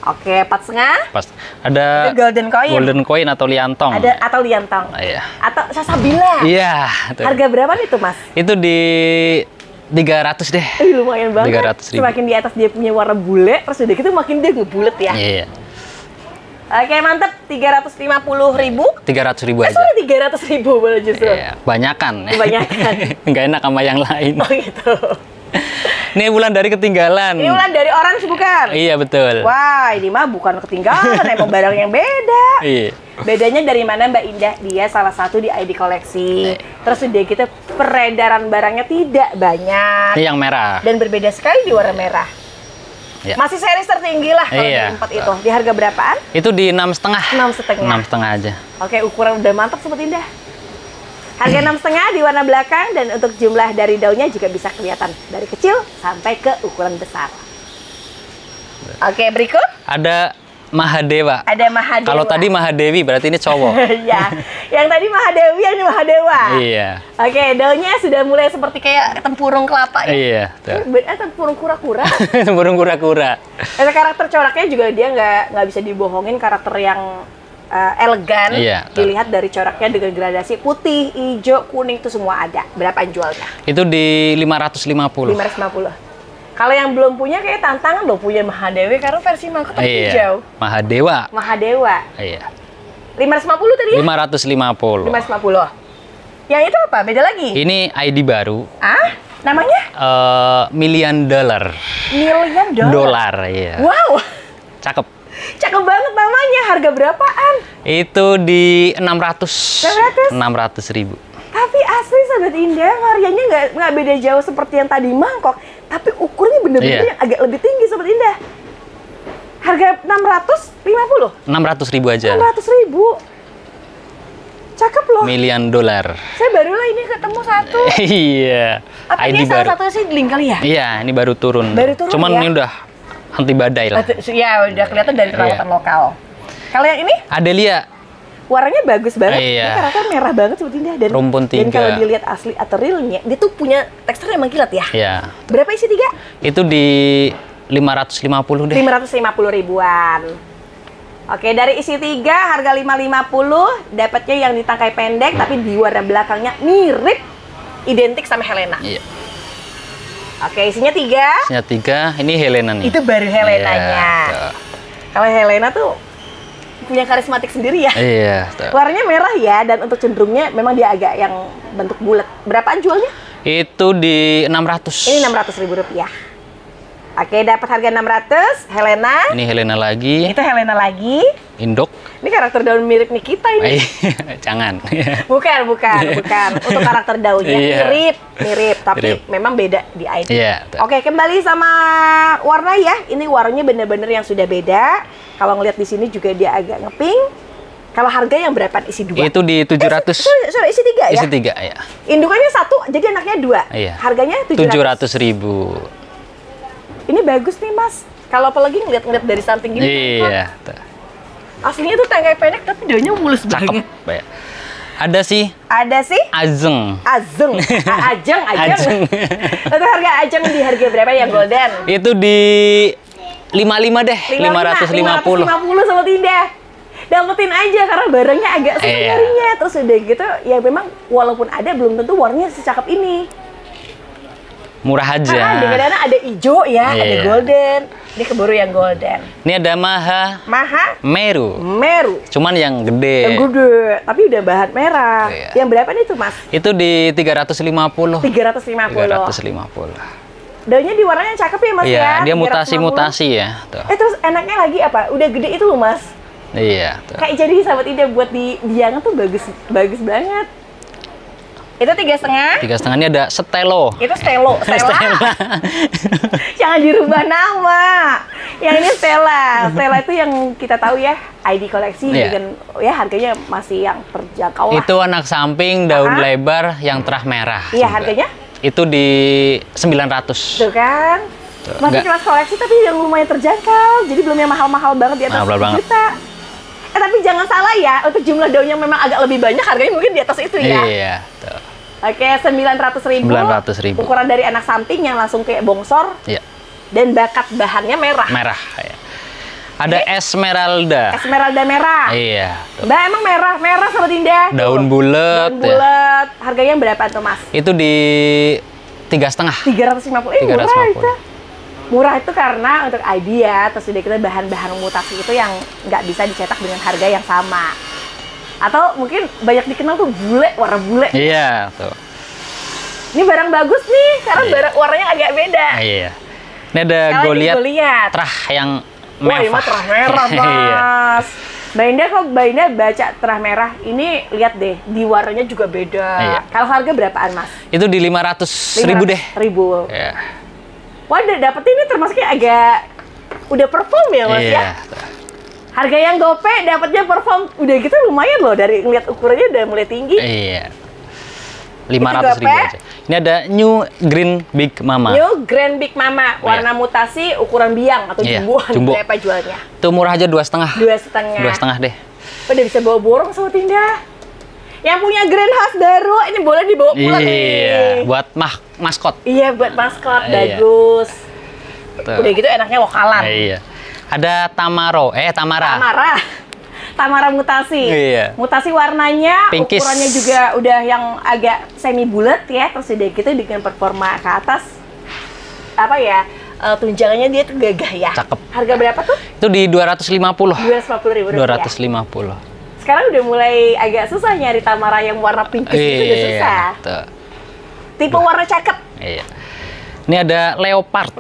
Oke, 4,5. Pas ada golden coin. Golden coin atau liantong. Ada atau liantong. Iya. Atau sasabila. Iya. Tuh. Harga berapa nih tuh Mas? Itu di 300 deh. Lumayan banget. 300.000. Semakin di atas dia punya warna bule, terus udah gitu makin dia ngebulet ya. Iya. Oke, mantep. 350.000. 300.000 aja. Soalnya 300.000 boleh justru. Iya, banyakan. Kebanyakan. Nggak enak sama yang lain. Oh gitu. Ini bulan dari ketinggalan. Ini bulan dari orange bukan? Iya, betul. Wah, ini mah bukan ketinggalan, emang barang yang beda. Iya. Bedanya dari mana Mbak Indah? Dia salah satu di ID koleksi. Terus udah kita peredaran barangnya tidak banyak. Ini yang merah. Dan berbeda sekali di warna merah. Ya. Masih series tertinggi lah kalau di 4 itu. Di harga berapaan? Itu di 6,5. 6,5. 6,5 aja. Oke, ukuran udah mantap Sobat Indah. Harga 6,5 di warna belakang, dan untuk jumlah dari daunnya juga bisa kelihatan dari kecil sampai ke ukuran besar. Oke, berikut ada Mahadewa. Ada Mahadewa. Kalau tadi Mahadewi berarti ini cowok. Iya. Yang tadi Mahadewi, yang ini Mahadewa. Iya. Oke, daunnya sudah mulai seperti kayak tempurung kelapa ya. Iya. Tempurung kura-kura. Tempurung kura-kura. Ada karakter coraknya juga, dia nggak bisa dibohongin, karakter yang elegan. Iya, dilihat dari coraknya dengan gradasi putih, hijau, kuning itu semua ada. Berapa jualnya? Itu di 550. 550. Kalau yang belum punya kayak tantangan loh punya Mahadewi karena versi mangkok hijau. Mahadewa. Mahadewa. Iya. 550 tadi ya? 550. 550. Yang itu apa? Beda lagi? Ini ID baru. Ah? Namanya? $1 million. $1 million? Iya. Wow. Cakep. Cakep banget namanya. Harga berapaan? Itu di 600.000. Tapi asli Sobat Indah, variannya nggak beda jauh seperti yang tadi mangkok. Tapi ukurnya bener-bener yang agak lebih tinggi Sobat Indah. Harga 650? 600.000 aja. 600.000. Cakep loh. $1 million. Saya barulah ini ketemu satu. Iya. Apa ID ini baru. salah satu seedling kali ya? Iya, ini baru turun. Cuman ya? ini udah anti badai lah. Ya, udah kelihatan dari perawatan lokal. Kalau yang ini? Adelia. Warnanya bagus banget. Iya. Ini karakter merah banget Sobat Indah. Rumpun 3. Dan kalau dilihat asli atau realnya, dia tuh punya teksturnya emang kilat ya? Iya. Berapa isi 3? Itu di 550 deh. 550 ribuan. Oke, dari isi 3 harga 550, dapatnya yang di tangkai pendek tapi di warna belakangnya mirip, identik sama Helena. Iya. Oke, isinya 3. Isinya 3, ini Helena nih. Itu baru Helenanya. Iya, kalau Helena tuh punya karismatik sendiri ya. Iya. Warnanya merah ya, dan untuk cenderungnya memang dia agak yang bentuk bulat. Berapaan jualnya? Itu di 600. Ini 600.000 rupiah. Oke, dapat harga 600. Helena. Ini Helena lagi. Itu Helena lagi. Induk. Ini karakter daun mirip Nikita ini. Jangan. Bukan. Untuk karakter daunnya mirip, tapi memang beda di ID. Oke, kembali sama warna ya. Ini warnanya bener-bener yang sudah beda. Kalau ngeliat di sini juga dia agak ngepink. Kalau harga yang berapa? Isi 2? Itu di 700. Sorry, isi 3 ya? Isi 3 ya. Indukannya 1, jadi anaknya 2. Iya. Harganya 700.000. Ini bagus nih mas. Kalau apalagi ngeliat-ngeliat dari samping gini. Iya. Aslinya tuh tangkai pendek tapi daunnya mulus banget. Ada sih. Ajeng. Itu harga ajeng di harga berapa yang golden? Itu di 55 deh. 550 sama Tinda. Dapetin aja karena barangnya agak susah nyarinya. Terus udah gitu ya memang walaupun ada belum tentu warnanya secakep ini. Murah aja. Dengan ada hijau ya, ada golden. Ini keburu yang golden. Ini ada Maha Meru. Cuman yang gede. Tapi udah bahan merah. Yang berapa nih tuh mas? Itu di 350. 350. Daunnya di warnanya cakep ya mas ya? Iya, dia mutasi-mutasi ya. Tuh. Terus enaknya lagi apa? Udah gede itu loh mas. Iya. Tuh. Kayak jadi sahabat Ida buat di biangan tuh bagus banget. Itu 3,5. 3,5 ini ada Stelo. Itu Stella. Jangan dirubah nama. Yang ini Stella. Stella itu yang kita tahu ya, ID koleksi dengan ya harganya masih yang terjangkau lah. Itu anak samping daun lebar yang terah merah. Iya, harganya? Itu di 900. Tuh kan. Masih kelas koleksi tapi yang lumayan terjangkau. Jadi belum yang mahal-mahal banget di atas 1 juta. Tapi jangan salah ya, untuk jumlah daun yang memang agak lebih banyak harganya mungkin di atas itu ya. Iya, tuh. Oke, 900.000. Ukuran dari anak samping yang langsung kayak bongsor. Iya. Dan bakat bahannya merah. Ya. Ada Esmeralda. Esmeralda merah. Iya. Mbak emang merah sama Tinda. Daun bulat. Harganya berapa tuh mas? Itu di 3,5. 350. Murah itu. Murah itu karena untuk ID ya, terus udah kita bahan-bahan mutasi itu yang nggak bisa dicetak dengan harga yang sama. Atau mungkin banyak dikenal tuh warna bule. Iya, tuh. Ini barang bagus nih, karena warnanya agak beda. Iya. Ini ada Goliath. Terah yang mewah. Wah, ini terah merah, Mas. Mbak Indah baca terah merah, ini lihat deh, di warnanya juga beda. Iya. Kalau harga berapaan, Mas? Itu di 500.000 deh. 500.000. Iya. Wah, dapet ini termasuknya agak udah perform ya, Mas ya? Harga yang gope dapatnya perform udah gitu lumayan loh, dari ngeliat ukurannya udah mulai tinggi. Iya. 500.000 aja. Ini ada New Green Big Mama. Warna mutasi ukuran biang atau jumbo. Berapa jualnya? Itu murah aja 2,5. 2,5 deh. Udah bisa bawa borong sama Tinda. Yang punya greenhouse baru ini boleh dibawa pulang nih. Iya, buat maskot. Iya, buat maskot. Bagus. Udah gitu enaknya lokalan. Iya. Ada Tamara mutasi. Iya. Mutasi warnanya, Pinkis. ukurannya juga udah yang agak semi bulat ya. Terus udah gitu dengan performa ke atas. Tunjangannya dia tuh gagah ya. Cakep. Harga berapa tuh? Itu di 250. 250.000 rupiah. 250. Sekarang udah mulai agak susah nyari Tamara yang warna pinkis itu udah susah. Tuh. Tipe warna cakep. Iya. Ini ada Leopard.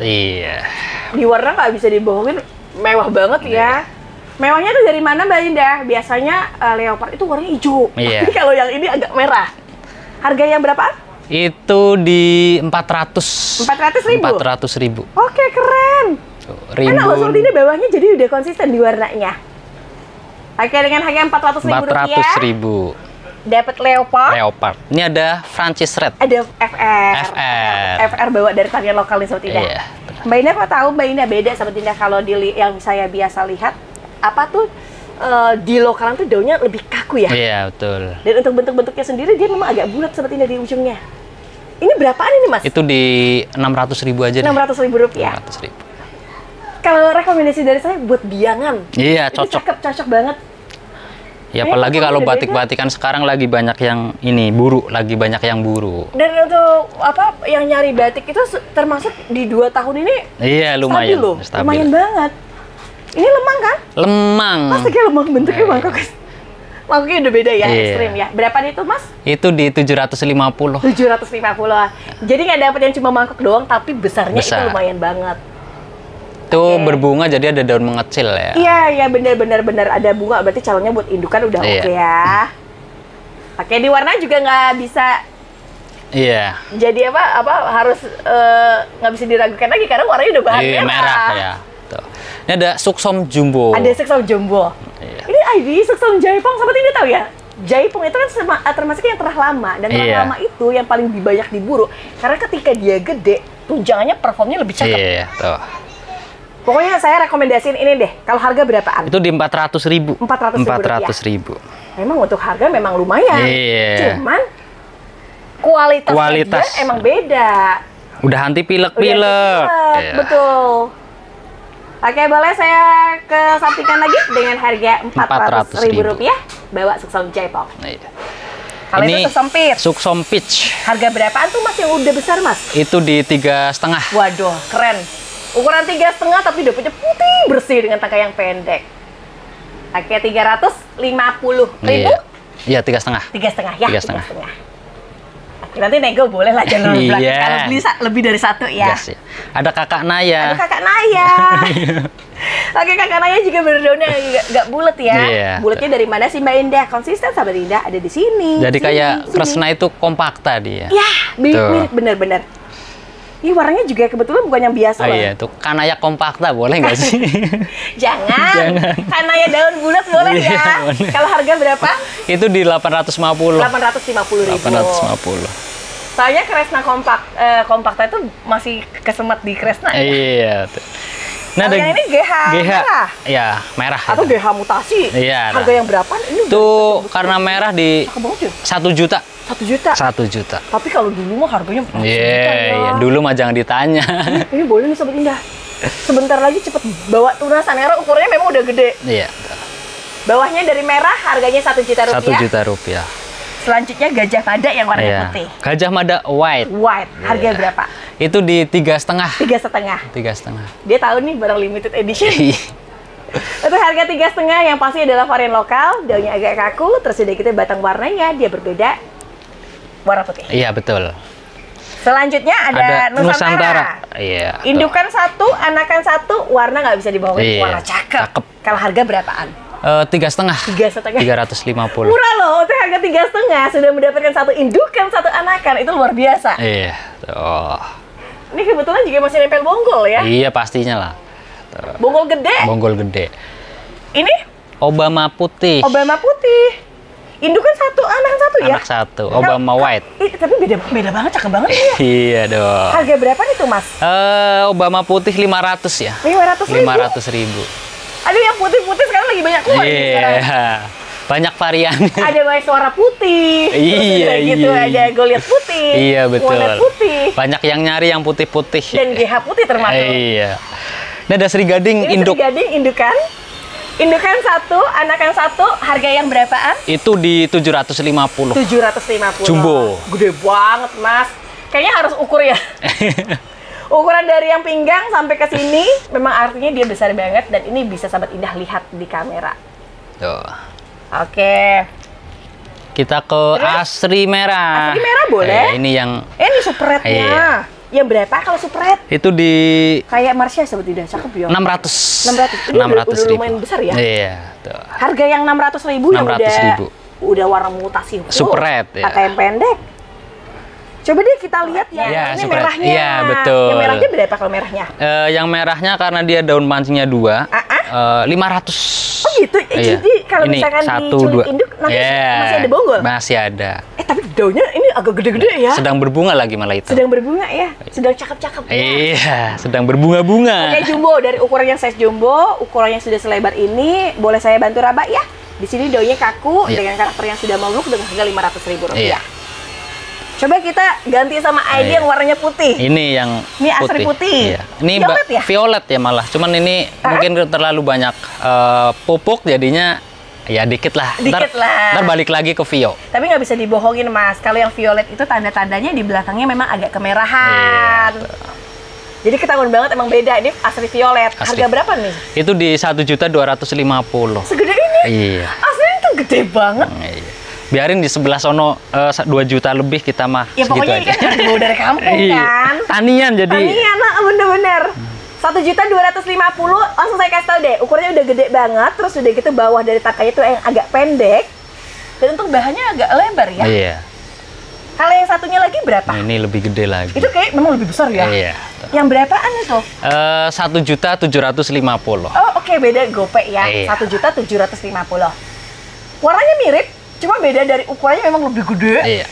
Iya. Di warna nggak bisa dibohongin, mewah banget ya. Mewahnya tuh dari mana Mbak Indah? Biasanya Leopard itu warnanya hijau. Iya. Tapi kalau yang ini agak merah. Harganya berapa? Itu di 400. 400.000. Oke, keren. Enak loh, soal ini bawahnya jadi udah konsisten di warnanya. Oke, dengan harga 400.000 rupiah. 400.000. Dapat Leopard. Ini ada Francis Red. Ada FR bawa dari tarian lokal nih Sobat Indah. Iya. Mbak Indah kok tahu Mbak Indah beda Sobat Indah kalau yang saya biasa lihat di lokalan tuh daunnya lebih kaku ya. Iya, betul. Dan untuk bentuk-bentuknya sendiri dia memang agak bulat Sobat Indah di ujungnya. Ini berapaan ini Mas? Itu di 600.000 aja deh. 600.000 rupiah. 600.000. Kalau rekomendasi dari saya buat biangan. Iya, cocok. Itu cocok banget. Ya apalagi kalau batik-batikan sekarang lagi banyak yang buru. Dan untuk yang nyari batik itu termasuk di 2 tahun ini. Iya, lumayan. Stabil. Lumayan banget. Ini lemang kan? Lemang. Pasti kayak lemang bentuknya mangkok. Makanya udah beda ya, ekstrim ya. Berapa nih itu, Mas? Itu di 750. 750. Jadi nggak dapet yang cuma mangkok doang, tapi besarnya itu lumayan banget. Itu berbunga, jadi ada daun mengecil ya. Iya, benar ada bunga. Berarti calonnya buat indukan udah oke ya. Oke, di warna juga nggak bisa. Iya. Jadi apa harus nggak bisa diragukan lagi karena warnanya udah bahan merah ya. Tuh. Ini ada suksom jumbo. Ada suksom jumbo. Iya. Ini ID suksom jaipong, sobat ini tahu ya? Jaipong itu kan termasuk yang terah lama, dan terah lama itu yang paling banyak diburu karena ketika dia gede, tunjangannya performnya lebih cakep. Iya, tuh. Pokoknya saya rekomendasiin ini deh. Kalau harga berapaan? Itu di 400.000. 400.000. Memang untuk harga memang lumayan. Iya. Cuman kualitas emang beda. Udah anti pilek-pilek. Iya. Betul. Oke, boleh saya kesampingkan lagi dengan harga Rp400.000 bawa suksom jaipong. Iya. Kalau ini suksom peach. Harga berapaan tuh Mas yang udah besar, Mas? Itu di 3,5. Waduh, keren. Ukuran 3,5 tapi dapetnya putih bersih dengan tangkai yang pendek. Oke, 350.000. Iya, 3,5. 3,5 ya. 3,5. Nanti nego boleh lah, jangan belakang. Kalau beli lebih dari satu ya. Yes, ya. Ada kakak Naya. Oke, kakak Naya juga berdaunnya nggak bulat ya. Bulatnya dari mana sih Mbak Indah? Konsisten sahabat Indah, ada di sini. Jadi kayak kresna itu kompakta dia. Ya, mirip bener-bener. Ini warnanya juga kebetulan bukan yang biasa loh. Iya, tuh kanaya kompakta boleh nggak sih? Jangan. Kanaya daun bulat boleh ya. Kalau harga berapa? Itu di 850. 850.000. 850. Soalnya kresna kompakta itu masih kesemat di kresna ya. Iya. Tuh. Nah, yang ini GH merah. Iya, merah. Atau GH mutasi. Iya. Harga yang berapa? Ini tuh karena merah di 1 juta. 1 juta. 1 juta. Tapi kalau dulu mah harganya juta ya. Dulu mah jangan ditanya. Ini boleh nih Sobat Indah. Sebentar lagi cepet bawa tuna Sanero, ukurannya memang udah gede. Iya. Bawahnya dari merah harganya 1 juta rupiah. 1 juta rupiah. Selanjutnya Gajah Mada yang warna putih. Gajah Mada white. Harga berapa? Itu di 3,5. 3,5. 3,5. Dia tahu nih barang limited edition. Itu harga 3,5 yang pasti adalah varian lokal, daunnya agak kaku, terus udah gitu batang warnanya dia berbeda, warna putih. Iya, betul. Selanjutnya ada Nusantara. Iya. Indukan 1, anakan 1, warna nggak bisa dibohongin, warna cakep. Kalau harga berapaan? 3,5. 3,5. 350. Murah loh, untuk harga 3,5 sudah mendapatkan 1 indukan, 1 anakan, itu luar biasa. Iya. Tuh. Ini kebetulan juga masih nempel bonggol ya? Iya, pastinya lah. Tuh. Bonggol gede. Bonggol gede. Ini? Obama putih. Obama putih. Indukan 1, anak 1 ya? Anak 1, Obama white. Tapi beda banget, cakep banget ya? Iya dong. Harga berapa nih tuh Mas? Obama putih 500 ya. 500.000. Aduh, yang putih-putih sekarang lagi banyak keluar. Iya. Banyak variannya. Ada banyak suara putih. Iya, gitu ada Goliath putih. Iya, betul. Walnut putih. Banyak yang nyari yang putih-putih. Dan GH putih termasuk. Iya. Ini ada Sri Gading induk. Sri Gading indukan. Indukan 1, anakan 1, harga yang berapaan? Itu di 750. 750. Jumbo. Gede banget, Mas. Kayaknya harus ukur ya. Ukuran dari yang pinggang sampai ke sini memang artinya dia besar banget, dan ini bisa sahabat Indah lihat di kamera. Tuh. Oke. Kita ke Asri Merah. Asri Merah boleh. Ini yang ini supretnya. Iya. Yang berapa kalau supret? Itu di kayak Marsha sahabat Indah, cakep ya. 600. 600. Ini udah lumayan besar ya. Iya, tuh. Harga yang 600.000 yang udah warna mutasi. Supret ya. Pakai yang pendek. Coba deh kita lihat ya, ini supret. merahnya. Iya, betul. Yang merahnya berapa kalau merahnya? Yang merahnya karena dia daun pancinya 2, 500. Oh gitu? Jadi kalau misalkan diculik induk, nanti masih ada bonggol? Masih ada. Tapi daunnya ini agak gede-gede ya? Sedang berbunga lagi malah itu. Sedang berbunga ya? Sedang cakep-cakep ya? Iya, sedang berbunga-bunga. Oke, jumbo. Dari ukuran yang size jumbo, ukuran yang sudah selebar ini, boleh saya bantu raba ya? Di sini daunnya kaku, dengan karakter yang sudah membluk dengan harga Rp500.000. Iya. Coba kita ganti sama ID yang warnanya putih. Ini yang ini Asri putih. Iya. Ini violet ya malah. Cuman ini mungkin terlalu banyak pupuk jadinya ya dikit lah. Ntar balik lagi ke Vio. Tapi nggak bisa dibohongin Mas. Kalau yang violet itu tanda-tandanya di belakangnya memang agak kemerahan. Iya. Jadi ketahuan banget emang beda. Ini Asri violet. Harga berapa nih? Itu di 1.250.000. Segede ini? Iya. Asli itu kan gede banget. Iya. Biarin di sebelah sono 2 juta lebih kita mah. Ya pokoknya ini kan harga bawa dari kampung kan. Tanian jadi. Tanian lah, bener-bener. 1.250.000 langsung saya kasih tau deh, ukurannya udah gede banget, terus udah gitu bawah dari takanya itu yang agak pendek, dan untuk bahannya agak lebar ya. Iya. Kalau yang satunya lagi berapa? Nah, ini lebih gede lagi. Itu kayak memang lebih besar ya? Iya. Yang berapaan itu? 1.750.000. Oh oke, beda gopek ya. Iya. 1.750.000. Warnanya mirip, cuma beda dari ukurannya memang lebih gede. Iya.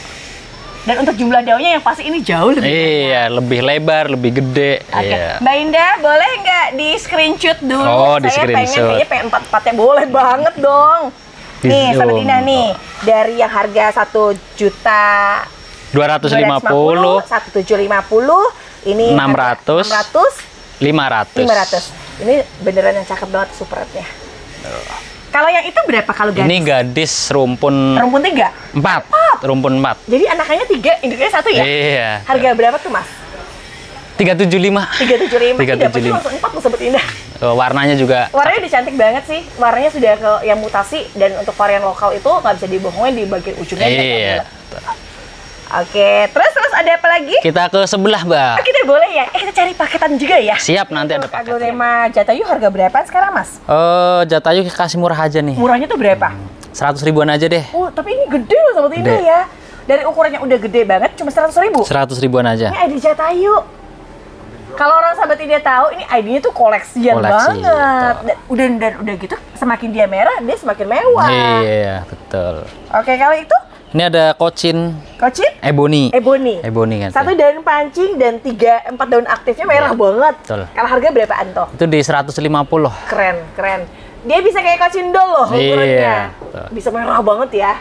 Dan untuk jumlah daunnya yang pasti ini jauh lebih Iya, lebih lebar, lebih gede. Oke, Iya. Mbak Indah boleh nggak di screenshot dulu? Oh, di Saya screenshot. pengen kayaknya P44-nya boleh banget dong. Nih, Zoom. Sobat Indah nih, dari yang harga 1.250, 1.750, ini 600, 500. Ini beneran yang cakep banget supernya. Kalau yang itu berapa kalau gadis? Ini gadis rumpun Rumpun 3? 4. Rumpun 4. Jadi anakannya 3, induknya 1 ya? Iya. Harga berapa tuh, Mas? 375. 375. 375. Dapatnya langsung 4 tuh, Sobat Indah. Warnanya juga. Warnanya udah cantik banget sih. Warnanya sudah ke yang mutasi, dan untuk varian lokal itu nggak bisa dibohongin di bagian ujungnya. Iya. Oke, terus ada apa lagi? Kita ke sebelah, Mbak. Kita boleh ya? Kita cari paketan juga ya? Siap, nanti ada paket. Aglonema Jatayu harga berapa sekarang, Mas? Jatayu kasih murah aja nih. Murahnya tuh berapa? 100 ribuan aja deh. Oh, tapi ini gede loh Sobat Indah Gede. ya. Dari ukurannya udah gede banget, cuma 100.000. 100 ribuan aja. Ini ID Jatayu. Kalau orang Sobat Indah tahu, ini ID-nya tuh koleksian Koleksi, banget. Dan udah gitu, semakin dia merah, dia semakin mewah. Iya, betul. Oke, kalau itu? Ini ada Cochin Cochin? Ebony. Ebony. Ebony kan. 1 daun pancing dan 3-4 daun aktifnya merah banget. Betul. Kalau harga berapaan toh? Itu di 150. Keren. Dia bisa kayak kocindol loh ukurannya. Iya, betul. Bisa merah banget ya.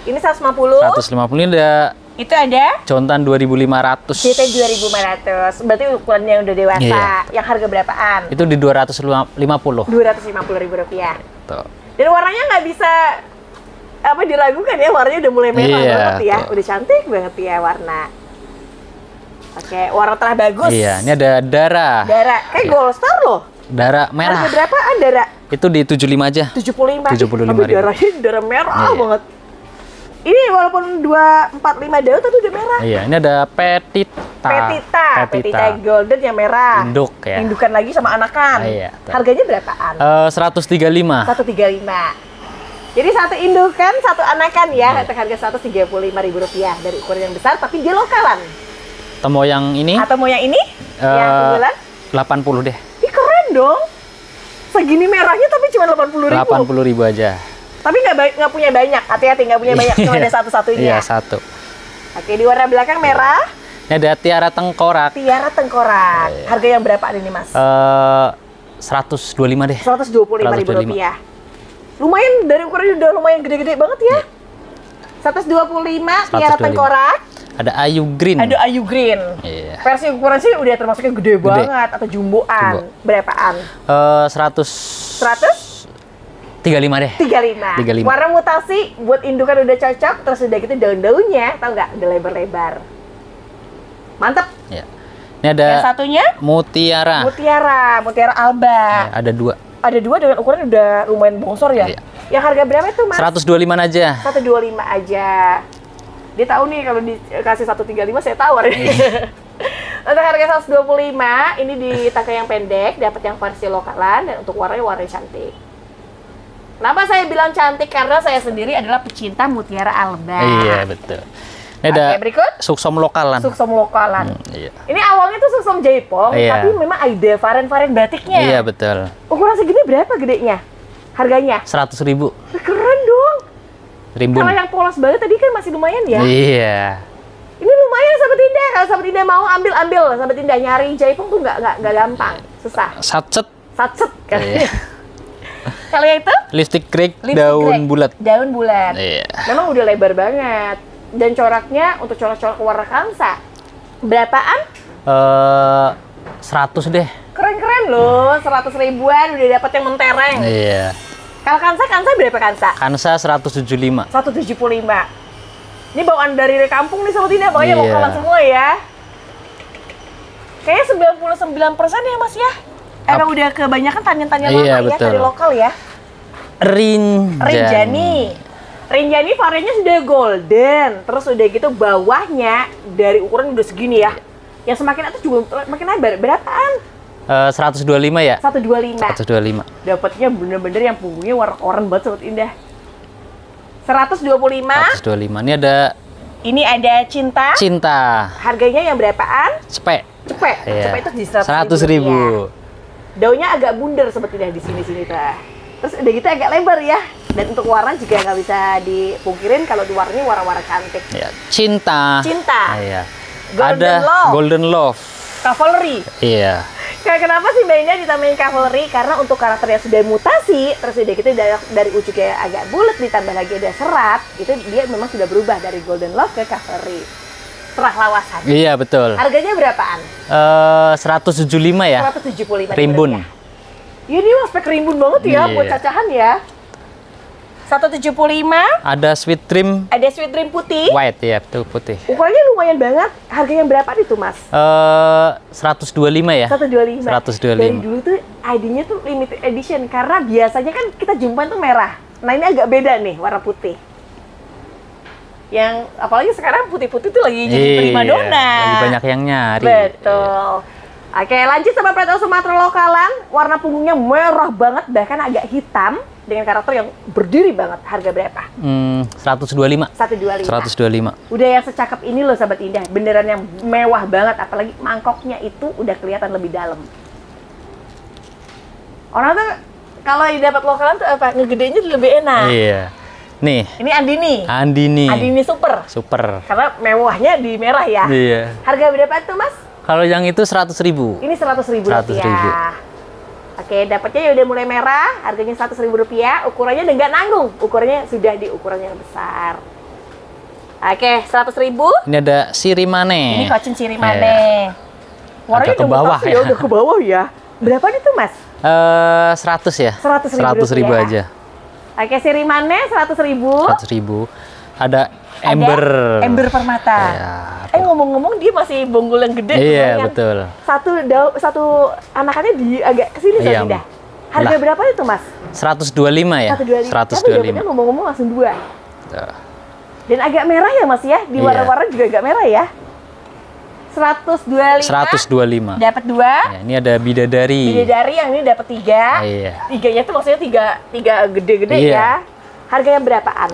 Ini 150. 150 ini ada Itu ada contan 2.500. JT 2.500. Berarti ukuran yang udah dewasa. Iya. Yang harga berapaan? Itu di 250. 250.000 rupiah. Tuh. Dan warnanya nggak bisa diragukan ya, warnanya udah mulai merah Iya, banget ya. tuh. Udah cantik banget ya warna. Oke, warna tengah bagus. Iya, ini ada darah. Darah, kayak Iya. Gold Star loh. Darah merah. Harga berapaan darah? Itu di 75 aja. 75. 75.000. Tapi darahnya darah merah Iya. banget. Ini walaupun 245 daun tapi udah merah. Iya, ini ada petita. Petita golden yang merah. Induk ya. Indukan lagi sama anakan. Iya, tuh. Harganya berapaan? 135. 135. Jadi satu indukan, satu anakan ya. Iya. Harga 135.000 rupiah dari ukuran yang besar tapi dia lokalan. Atau mau yang ini? Atau mau yang ini? Yang unggulan? 80 deh. Ih keren dong. Segini merahnya tapi cuma 80.000. 80.000 aja. Tapi nggak punya banyak. Hati-hati nggak punya banyak. Cuma ada satu-satu ini Iya, ya. satu. Oke, di warna belakang merah. Ini ada tiara tengkorak. Tiara tengkorak. Harga yang berapaan ini, Mas? 125 deh. 125.000 rupiah. Lumayan, dari ukurannya udah lumayan gede-gede banget ya. 125 tiara 125. tengkorak. Ada Ayu Green. Ada Ayu Green. Iya. Versi ukuran sih udah termasuknya gede banget atau jumboan. Jumbo. Berapaan? 100? 35 deh. 35. 35. Warna mutasi buat indukan udah cocok, terus udah gitu daun-daunnya, tau nggak? Udah lebar-lebar. Mantep. Ya. Ini ada Yang satunya? Mutiara. Mutiara Alba. Ya, ada 2. Ada 2 dengan ukuran udah lumayan bongsor ya. Iya. Yang harga berapa itu, Mas? 125 aja. 125 aja. Dia tahu nih kalau dikasih 135 saya tawar. Untuk harga 125, ini di tangga yang pendek, dapat yang versi lokalan dan untuk warna cantik. Kenapa saya bilang cantik? Karena saya sendiri adalah pecinta Mutiara Alba. Iya, betul. Ini ada Oke, berikut. suksom lokalan. Suksom lokalan. Iya. Ini awalnya tuh suksom jaipong, Iya. tapi memang ada varian-varian batiknya. Iya, betul. Ukuran segini berapa gedenya? Harganya? 100.000. Keren dong. Rimbun. Kalau yang polos banget tadi kan masih lumayan ya. Iya. Ini lumayan Sahabat Indah. Kalau Sahabat Indah mau ambil Sahabat Indah, nyari jaipong tuh nggak gampang, susah. Satset. Satset kan. Iya. Kalau yang itu? Lipstick crack Lipstick daun crack. bulat. Daun bulat. Iya. Memang udah lebar banget. Dan coraknya untuk corak-corak warna kansa. Berapaan? 100 deh. Keren-keren loh, 100 ribuan udah dapat yang mentereng. Iya. Kalau kansa berapa kansa? Kansa 175. 175. Ini bawaan dari kampung nih Sobat Indah, pokoknya Iya. lokalan semua ya. Kayaknya 99% ya Mas ya? Emang udah kebanyakan tanya-tanya lama Iya, ya betul. dari lokal ya? Rinjani. Rinjani variannya sudah golden, terus udah gitu bawahnya dari ukuran udah segini ya. Yang semakin atas juga makin lebar. Berapaan? 125 ya? 125. 125. Dapatnya bener-bener yang punggungnya warna banget Sobat Indah. 125. 125. Ini ada Cinta. Cinta. Harganya yang berapaan? Cepet. Cepet itu di 100 ribu. Daunnya agak bundar Sobat Indah di sini-sini tuh. Terus udah gitu agak lebar ya. Dan untuk warna juga nggak bisa dipungkirin kalau di warnanya warna-warna cantik. Ya, Cinta. Iya. Golden Love. Cavalry. Iya. Kenapa sih Mbak Indah ditamain Cavalry? Karena untuk karakter yang sudah mutasi, terus udah gitu dari ujungnya agak bulat ditambah lagi ada serat, itu dia memang sudah berubah dari Golden Love ke Cavalry. Serah lawasan. Iya, betul. Harganya berapaan? 175 ya? 175. Rimbun. Ya, ini spek rimbun banget ya buat cacahan ya. 175. Ada Sweet Dream. Ada Sweet Dream putih. White ya, betul putih. Ukurannya lumayan banget. Harganya berapa itu, Mas? 125 ya? 125. 125. Dari dulu tuh ID-nya tuh limited edition karena biasanya kan kita jumpa tuh merah. Nah, ini agak beda nih, warna putih. Yang apalagi sekarang putih-putih tuh lagi jadi primadona. Lagi banyak yang nyari. Betul. Oke, lanjut sama Preto Sumatera lokalan. Warna punggungnya merah banget, bahkan agak hitam dengan karakter yang berdiri banget. Harga berapa? 125. 125. Udah yang secakep ini loh Sahabat Indah, beneran yang mewah banget, apalagi mangkoknya itu udah kelihatan lebih dalam. Orang tuh kalau didapat lokalan tuh apa? Ngegedenya lebih enak. Iya. Nih. Ini Andini. Andini Super. Karena mewahnya di merah ya. Iya. Harga berapa tuh, Mas? Kalau yang itu 100.000. Ini 100.000 rupiah. Oke, dapatnya ya udah mulai merah, harganya 100.000 rupiah. Ukurannya udah nggak nanggung, ukurannya sudah di ukuran yang besar. Oke, 100.000. Ini ada Sirimane. Ini Cochin Sirimane. Warnanya ke bawah ya. Udah ke bawah ya. Berapa nih tuh, Mas? 100 ya. 100.000 aja. Oke, Sirimane 100.000. 100.000. Ada Ember Permata. Ya, ngomong-ngomong dia masih bonggol yang gede. Iya, betul. Satu anakannya di agak kesini Sobat Indah. Harga berapa itu, Mas? 125 ya. 125. Ngomong-ngomong langsung 2. Dan agak merah ya, Mas ya. Di warna-warna juga agak merah ya. 125. Dapat 2. Ya, ini ada Bidadari. Yang ini dapat 3. Iya. 3-nya tuh maksudnya 3 gede-gede ya. Harganya berapaan?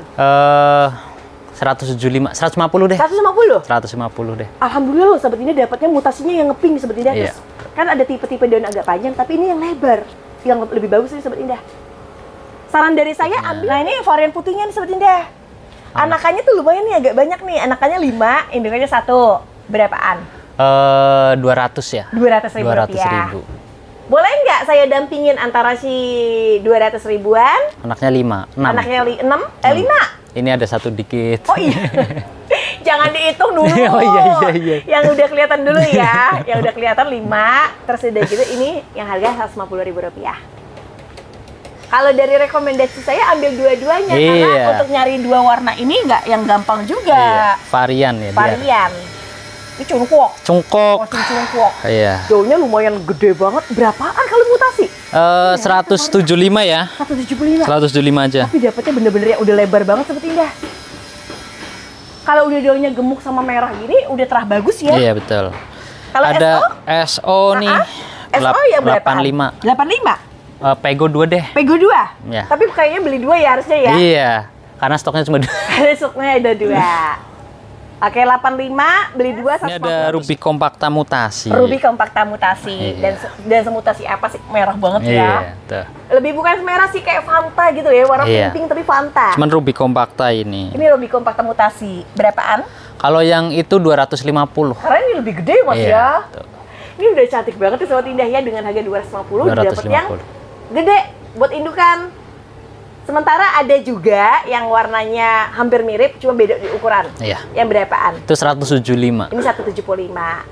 175, 150 deh. 150 deh. Alhamdulillah loh Sobat Indah, dapatnya mutasinya yang ngepink Sobat Indah. Iya. Kan ada tipe-tipe daun agak panjang, tapi ini yang lebar. Yang lebih bagus nih Sobat Indah. Saran dari saya ambil. Nah, ini varian putihnya nih Sobat Indah. Anakannya tuh lumayan nih, agak banyak nih. Anakannya 5, induknya 1. Berapaan? 200 ya. 200.000 rupiah. Boleh nggak saya dampingin antara si 200 ribuan? Anaknya 5. Anaknya 5? Ini ada 1 dikit. Oh iya. Jangan dihitung dulu. Oh iya. Yang udah kelihatan dulu ya. Yang udah kelihatan 5. Terus udah gitu ini yang harga 150.000 rupiah. Kalau dari rekomendasi saya ambil dua-duanya karena untuk nyari 2 warna ini nggak yang gampang juga. Varian ya. Varian. Ini cungkok. Cungkok. Iya. Daunnya lumayan gede banget. Berapaan kalau mutasi? 175 ya. 175. 175 aja. Tapi dapatnya bener-bener yang udah lebar banget Sobat Indah. Kalau udah daunnya gemuk sama merah gini, udah terah bagus ya. Iya betul. Kalau ada SO nih. SO yang berapa? 85. 85. Pego 2 deh. Pego 2? Ya. Tapi kayaknya beli 2 ya harusnya ya? Iya. Karena stoknya cuma 2. Stoknya ada 2. Oke, 85, beli 2, 150. Ini ada Ruby Compacta Mutasi. Iya. Dan semutasi apa sih? Merah banget ya. Tuh. Lebih bukan merah sih, kayak Fanta gitu ya. Warna pink tapi Fanta. Cuman Ruby Compacta ini. Ini Ruby Compacta Mutasi. Berapaan? Kalau yang itu 250. Karena ini lebih gede Mas ya. Tuh. Ini udah cantik banget ya Sobat Indah ya. Dengan harga 250 dapat yang gede buat indukan. Sementara ada juga yang warnanya hampir mirip, cuma beda di ukuran. Iya. Yang berapaan? Itu 175. Ini 175.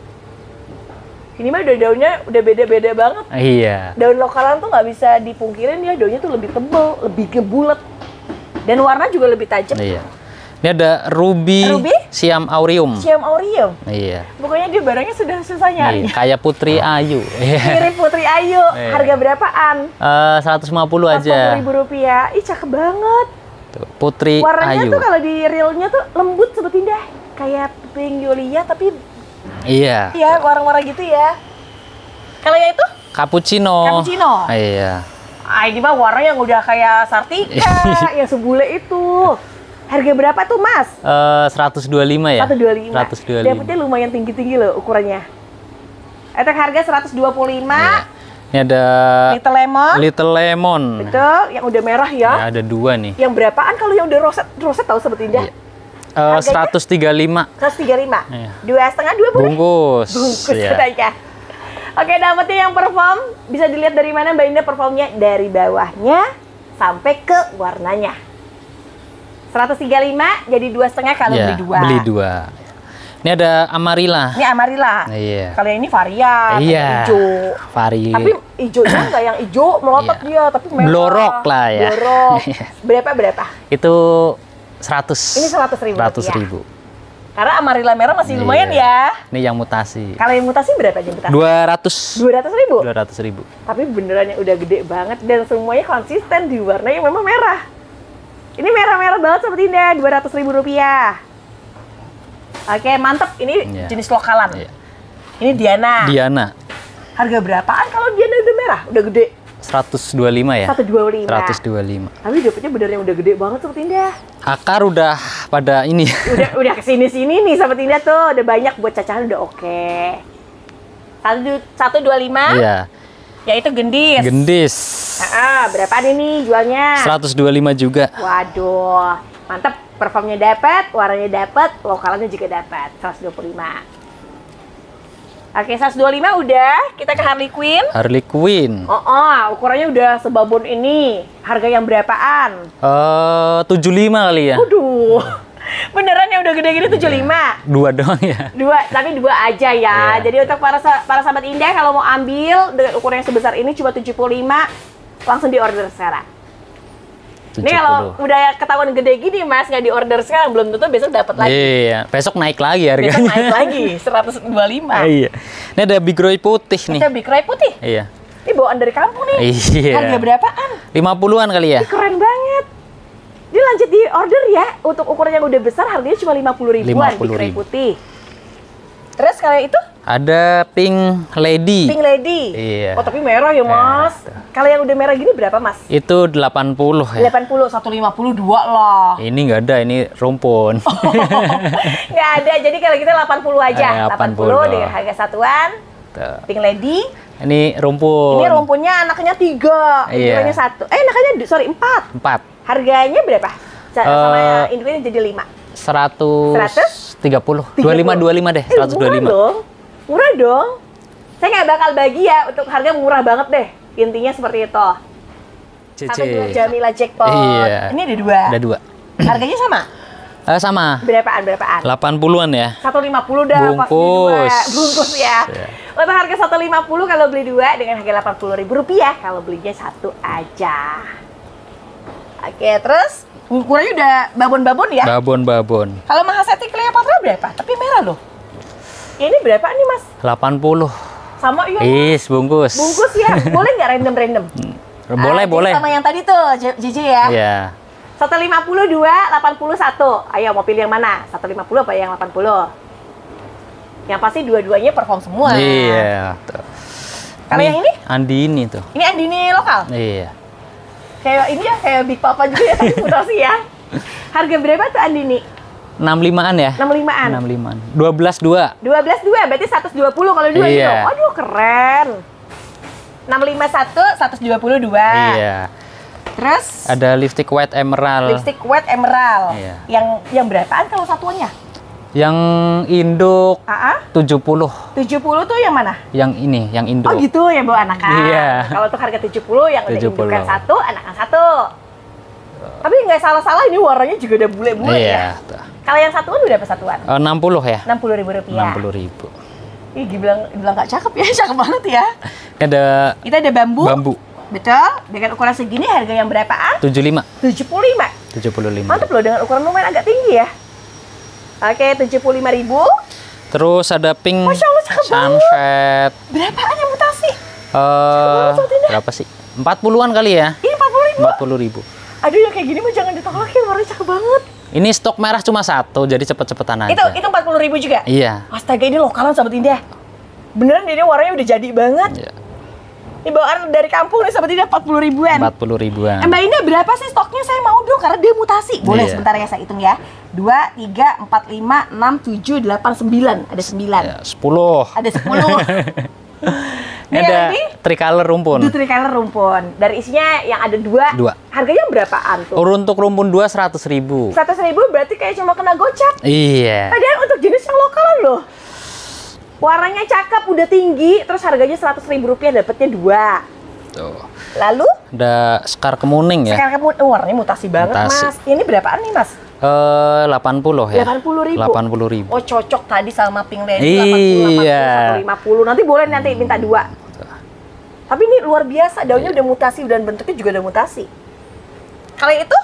Ini mah daunnya udah beda-beda banget. Iya. Daun lokalan tuh nggak bisa dipungkirin ya, daunnya tuh lebih tebal, lebih bulat. Dan warna juga lebih tajam. Iya. Ini ada Ruby Siam Aureum. Siam Aureum. Iya. Pokoknya dia barangnya sudah susah nyari. Kayak Putri Ayu. Mirip Putri Ayu. Harga berapaan? 150 aja. Rp150.000. Ih, cakep banget. Tuh, Putri warnanya Ayu. Tuh kalau di realnya tuh lembut Sobat Indah. Kayak pink Yulia tapi iya. Iya, warna-warna gitu ya. Kalau yang itu? Cappuccino. Iya. Ini mah warna yang udah kayak Sartika, yang sebule itu. Harga berapa tuh, Mas? 125 ya? 125. 125. Dapetnya lumayan tinggi-tinggi loh ukurannya. Etek harga 125. Iya. Ini ada Little Lemon. Betul, yang udah merah ya. Ada 2 nih. Yang berapaan kalau yang udah roset tahu Sobat Indah? Iya. 135. 135. Iya. 2,5 boleh? Bungkus. Ya. Oke, dapetnya yang perform bisa dilihat dari mana Mbak Indah performnya? Dari bawahnya sampai ke warnanya. 135 jadi 2,5 kalau beli 2. Beli 2. Ini ada Amarilla. Ini Amarilla. Iya. Kalau yang ini varian, hijau. Tapi hijaunya nggak yang hijau melotot dia, tapi merah. Blorok lah ya. Blorok. Berapa? Itu 100. Ini 100.000. 100.000. Karena Amarilla merah masih lumayan ya. Ini yang mutasi. Kalau yang mutasi berapa aja mutasi? 200.000. 200.000. Tapi beneran yang udah gede banget dan semuanya konsisten di warna yang memang merah. Ini merah-merah banget Sobat Indah, Rp200.000. Oke, mantep. Ini jenis lokalan. Ini Diana. Harga berapaan kalau Diana udah merah? Udah gede? 125 ya? 125. Tapi dapetnya bener yang udah gede banget Sobat Indah. Akar udah pada ini. udah kesini-sini nih Sobat Indah tuh. Udah banyak buat cacahan udah oke. 125. Iya. Yaitu gendis. Berapaan ini jualnya? 125 juga. Waduh, mantep. Performnya dapat, warnanya dapat, lokalannya juga dapat. 125. Oke, 125 udah. Kita ke Harley Quinn. Ukurannya udah sebabon ini. Harga yang berapaan? 75 kali ya. Waduh. Beneran yang udah gede gini 75? 2 doang ya? 2, tapi 2 aja ya. Jadi untuk para sahabat Indah kalau mau ambil dengan ukuran yang sebesar ini cuma 75, langsung di order sekarang. 70. Ini kalau udah ketahuan gede gini Mas, nggak di order sekarang belum tentu besok dapat lagi. Iya, besok naik lagi harganya. Besok naik lagi 125. Iya. Ini ada Big Roy putih nih. Kita Big Roy putih? Iya. Ini bawaan dari kampung nih. Iya. Harga berapaan? 50-an kali ya? Ini keren banget. Dia lanjut di order ya. Untuk ukuran yang udah besar harganya cuma 50 ribuan. Big Roy putih. Terus kalau itu? Ada Pink Lady. Iya. Oh, tapi merah ya Mas. Kalau yang udah merah gini berapa Mas? Itu 80 ya. 80, 152 lah. Ini nggak ada, ini rumpun. Nggak ada, jadi kalau kita 80 aja. 80 dengan harga satuan. Pink Lady. Ini rumpun. Ini rumpunnya anaknya 3, induknya 1. Anaknya 4. Harganya berapa? Sama induknya jadi 5. 130. 25 deh, 125. Murah dong. Saya nggak bakal bagi ya, untuk harga murah banget deh. Intinya seperti itu. Sampai 2 Jamila Jackpot. Iya. Ini ada 2. Harganya sama? Sama. Berapaan? 80-an ya. 150 dah. Bungkus ya. Untuk harga 150 kalau beli 2 dengan harga Rp80.000 kalau belinya 1 aja. Oke, terus ukurannya udah babon-babon ya? Babon. Kalau Mahaseti Cleopatra berapa? Tapi merah loh. Ini berapa nih Mas? 80. Sama iya. Bungkus. Bungkus ya. Boleh nggak random? Boleh. Sama yang tadi tuh, JJ ya? Iya. 150, 2, 81. Ayo mau pilih yang mana? 150 apa yang 80? Yang pasti dua-duanya perform semua. Iya. Kalau yang ini? Andini tuh. Ini Andini lokal? Iya. Kayak ini ya, kayak Big Papa juga ya, tapi mutasi ya. Harga berapa tuh Andini? 65-an ya? 65-an. 12.2. 12.2, berarti 120 kalau 2 itu. Waduh, keren. 651, 122. Iya. Terus? Ada lipstick white emerald. Iya. Yang berapaan kalau satuannya? Yang induk 70. 70 tuh yang mana? Yang ini, yang induk. Oh gitu, yang bawa anakan. Iya. Kalau tuh harga 70, yang udah indukan 1, anakan 1. Tapi nggak salah-salah, ini warnanya juga udah bule-bule ya. Kalau yang satuan udah apa satuan? 60 ya? Rp60.000. 60.000. Ih, bilang nggak cakep ya, cakep banget ya. Kita ada bambu. Betul, dengan ukuran segini harga yang berapaan? 75. 75. Mantap loh, dengan ukuran lumayan agak tinggi ya. Oke, 75.000. Terus ada pink Masya Allah, sunset. Berapaan yang mutasi? Berapa sih? 40-an kali ya? Ini 40.000. 40.000. Aduh, yang kayak gini mah jangan ditolakin, warnanya cakep banget. Ini stok merah cuma 1, jadi cepet-cepetan aja. Itu 40.000 juga? Iya. Astaga, ini lokalan Sahabat Indah. Beneran ini warnanya udah jadi banget. Iya. Ini bawaan dari kampung nih Sahabat Indah, 40.000-an. 40.000-an. Mbak Indah, berapa sih stoknya? Saya mau dong karena dia mutasi. Boleh sebentar ya, saya hitung ya. 2, 3, 4, 5, 6, 7, 8, 9. Ada 9. Ya, 10. Ada 10. Ini ada tricolor rumpun. Itu tricolor rumpun. Dari isinya yang ada 2. Harganya berapaan tuh? Untuk rumpun 2 100.000. 100.000 berarti kayak cuma kena gocap. Iya. Padahal untuk jenis yang lokalan loh. Warnanya cakep, udah tinggi, terus harganya Rp100.000, dapatnya 2. Tuh. Lalu ada sekar kemuning ya. Sekar kemuning, warnanya mutasi banget, Mas. Ini berapaan nih, Mas? 80 ya. 80.000. 80.000. Oh, cocok tadi sama pink lady. Iya. 80, 150. Nanti boleh minta 2. Tapi ini luar biasa, daunnya udah mutasi dan bentuknya juga udah mutasi. Kalau itu?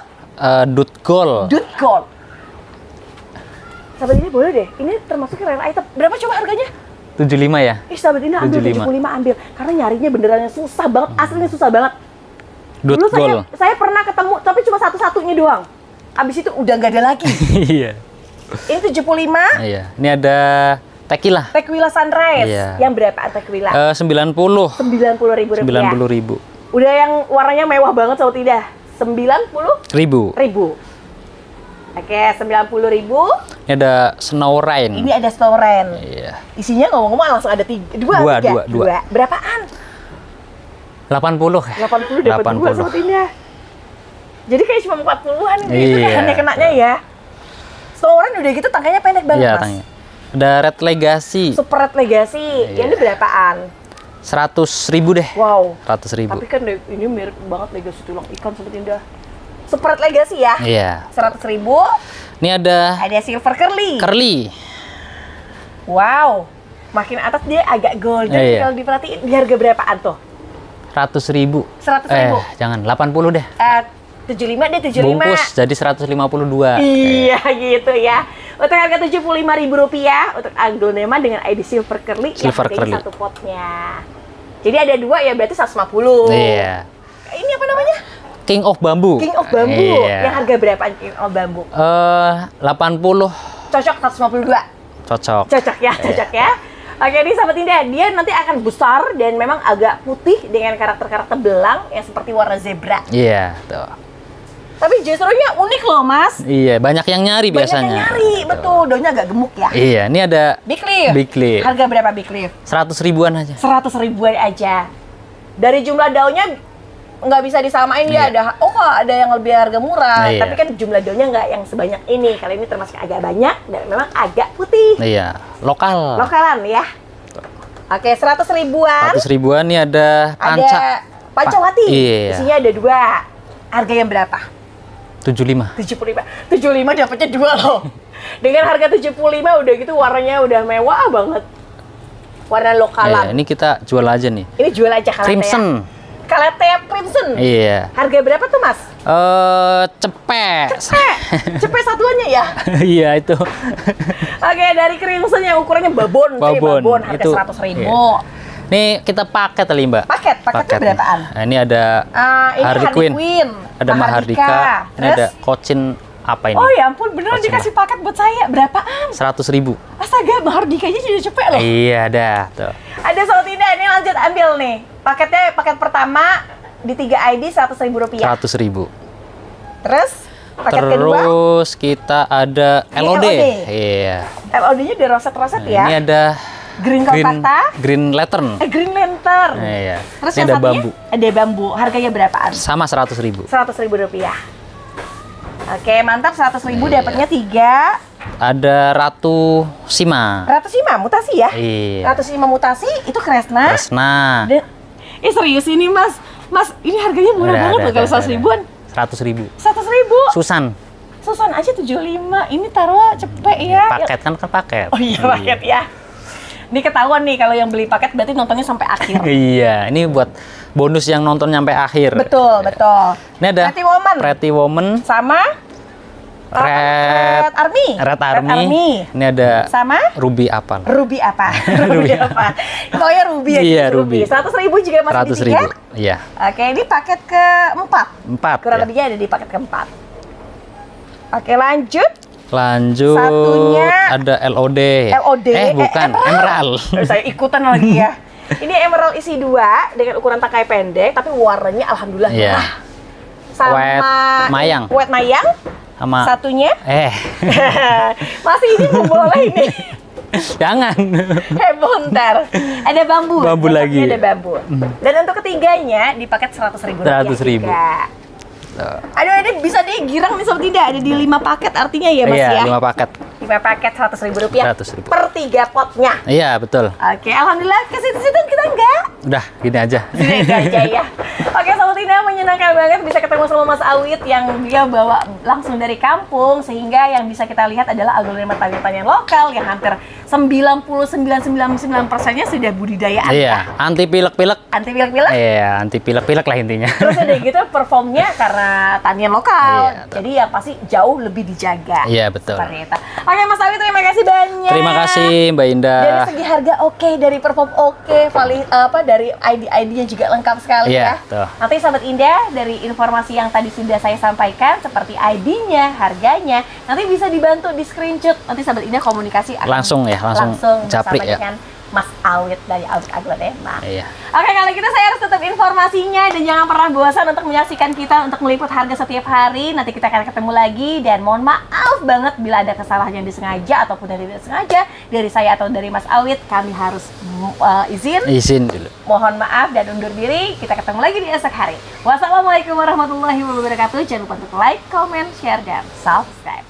Dut gold. Dut gold. Sahabat ini boleh deh. Ini termasuk rare item. Berapa coba harganya? 75 ya? Sahabat ini ambil 75 ambil. Karena nyarinya beneran susah banget, aslinya susah banget. Dut Dulu gold. saya pernah ketemu, tapi cuma satu-satunya doang. Abis itu udah nggak ada lagi. Iya. Ini 75. Iya. Ini ada tequila. Tequila sunrise. Iya. Yang berapa tequila? 90. 90.000 rupiah. 90.000. Udah yang warnanya mewah banget atau tidak? 90.000. Oke, 90.000. Ini ada snow rain. Ini ada snow rain. Iya. Isinya ngomong-ngomong langsung ada 3. Dua. Berapaan? 80 ya. 80 dapat 2 Sobat Indah. Jadi kayak cuma 40-an gitu kan kenanya ya. Snow rain udah gitu tangkanya pendek banget, iya, Mas. Tangnya. Ada red legacy. Super red legacy. Iya. Ini berapaan? 100.000 deh. Wow. 100.000. Tapi kan ini mirip banget legacy tulang ikan Sobat Indah. Super red legacy ya? Iya. 100.000. Ini ada silver curly. Wow. Makin atas dia agak golden. Iya. Kalau diperhatiin di harga berapaan tuh? 100.000. 100.000. Jangan 80 deh. 75 deh, 75. Bungkus jadi 152. Iya gitu ya. Untuk harga Rp75.000 untuk aglonema dengan ID silver curly yang harganya 1 potnya. Jadi ada 2 ya berarti 150. Iya. Ini apa namanya? King of Bamboo. King of Bamboo. Iya. Yang harga berapaan King of Bamboo? 80. Cocok 152. Cocok. Cocok ya, cocok ya. Oke, ini Sahabat Indah, dia nanti akan besar dan memang agak putih dengan karakter-karakter belang yang seperti warna zebra. Iya, tuh. Tapi justrunya unik loh, Mas. Iya, banyak yang nyari biasanya. Banyak yang nyari, betul. Daunnya agak gemuk ya. Iya, ini ada Big Leaf. Big Leaf. Harga berapa Big Leaf? 100.000-an aja. 100.000-an aja. Dari jumlah daunnya nggak bisa disamain ya. Iya. Ada yang lebih harga murah. Iya. Tapi kan jumlah daunnya nggak yang sebanyak ini. Kali ini termasuk agak banyak dan memang agak putih. Iya, lokal. Lokalan ya. Oke, 100.000-an. 100.000-an ini ada panca. Ada pancawati. Iya. Isinya ada 2. Harga yang berapa? 75. 75 dapatnya 2 loh. Dengan harga 75 udah gitu warnanya udah mewah banget. Warna lokalan. Iya, ini kita jual aja nih. Ini jual aja Kalatea. Crimson. Kalatea Crimson. Iya. Harga berapa tuh, Mas? Cepet. Cepet satuannya ya? Iya, itu. Oke, dari Crimson yang ukurannya babon. Babon harga 100.000. Iya. Nih kita paket kali Mbak. Paketnya berapaan? Nah, ini ada ini Harley Quinn. Mahardika. Ada Mahardika. Ini ada Cochin apa ini? Oh ya ampun, beneran dikasih paket buat saya. Berapaan? 100.000. Astaga, Mahardikanya jadi cepet loh. Iya, dah. Tuh. Ada Sobat Indah, ini lanjut ambil nih. Paketnya, paket pertama di 3 ID Rp100.000. 100.000. Terus paket kedua. Terus kita ada LOD. Iya. LOD-nya di roset-roset ya. Ini ada Green Kolkata. Green Lantern. Green Lantern. Iya. Terus ini yang ada satunya bambu. Ada bambu. Harganya berapaan? Sama 100.000. Rp100.000. Oke, mantap. 100.000 dapatnya 3. Ada Ratu Sima. Ratu Sima mutasi ya? Iya. Ratu Sima mutasi itu Kresna. Kresna. Serius ini Mas. Mas, ini harganya murah banget loh kalau 100.000-an. 100.000. 100.000. Susan aja 75. Ini taruh cepet ya. Paket kan paket. Oh iya, paket ya. Ini ketahuan nih kalau yang beli paket berarti nontonnya sampai akhir. Iya, ini buat bonus yang nonton sampai akhir. Betul. Ini ada Pretty Woman. Sama Red Army. Ini ada sama Ruby apa? Ruby apa? Ruby apa? Pokoknya Ruby ya. Iya, Ruby. 100.000 juga masih 100.000. Iya. Oke, ini paket keempat. Kurang ya. lebihnya ada di paket keempat. Oke, lanjut. Satunya ada LOD. Bukan, Emerald. Saya ikutan lagi ya. Ini Emerald isi 2 dengan ukuran tangkai pendek, tapi warnanya alhamdulillah merah. Sama Wet Mayang. Sama satunya masih ini boleh ini. Jangan. Bentar. Ada bambu. Bambu lagi. Ada bambu. Dan untuk ketiganya di paket 100.000 rupiah. 100.000. Aduh, ini bisa digirang nih sobat Indah. Ada di 5 paket artinya ya Mas ya? Iya, 5 paket. 5 paket 100.000 rupiah 100.000 per 3 potnya. Iya, betul. Oke, alhamdulillah ke situ-situ kita enggak. Udah, gini aja. Gini aja ya. Oke, sobat Indah, menyenangkan banget bisa ketemu sama Mas Awit yang dia bawa langsung dari kampung, sehingga yang bisa kita lihat adalah agronomi pertanian lokal yang hampir 99,99%-nya sudah budidayaan. Iya, anti pilek-pilek. Anti pilek-pilek? Iya, anti pilek-pilek lah intinya. Terus udah gitu performnya karena tanian lokal. Iya, jadi yang pasti jauh lebih dijaga. Iya, betul. Seperti itu. Oke, Mas Awit, terima kasih banyak. Terima kasih Mbak Indah. Dari segi harga oke, dari perform oke, dari ID-nya juga lengkap sekali ya. Tuh. Nanti sahabat Indah, dari informasi yang tadi sudah saya sampaikan seperti ID-nya, harganya, nanti bisa dibantu di screenshot. Nanti sahabat Indah komunikasi langsung japri ya dengan Mas Awit dari Awit Agrodemak. Iya. Oke, kalau gitu saya harus tutup informasinya dan jangan pernah bosan untuk menyaksikan kita untuk meliput harga setiap hari. Nanti kita akan ketemu lagi dan mohon maaf banget bila ada kesalahan yang disengaja ataupun dari tidak sengaja dari saya atau dari Mas Awit. Kami harus izin dulu. Mohon maaf dan undur diri. Kita ketemu lagi di esok hari. Wassalamualaikum warahmatullahi wabarakatuh. Jangan lupa untuk like, comment, share, dan subscribe.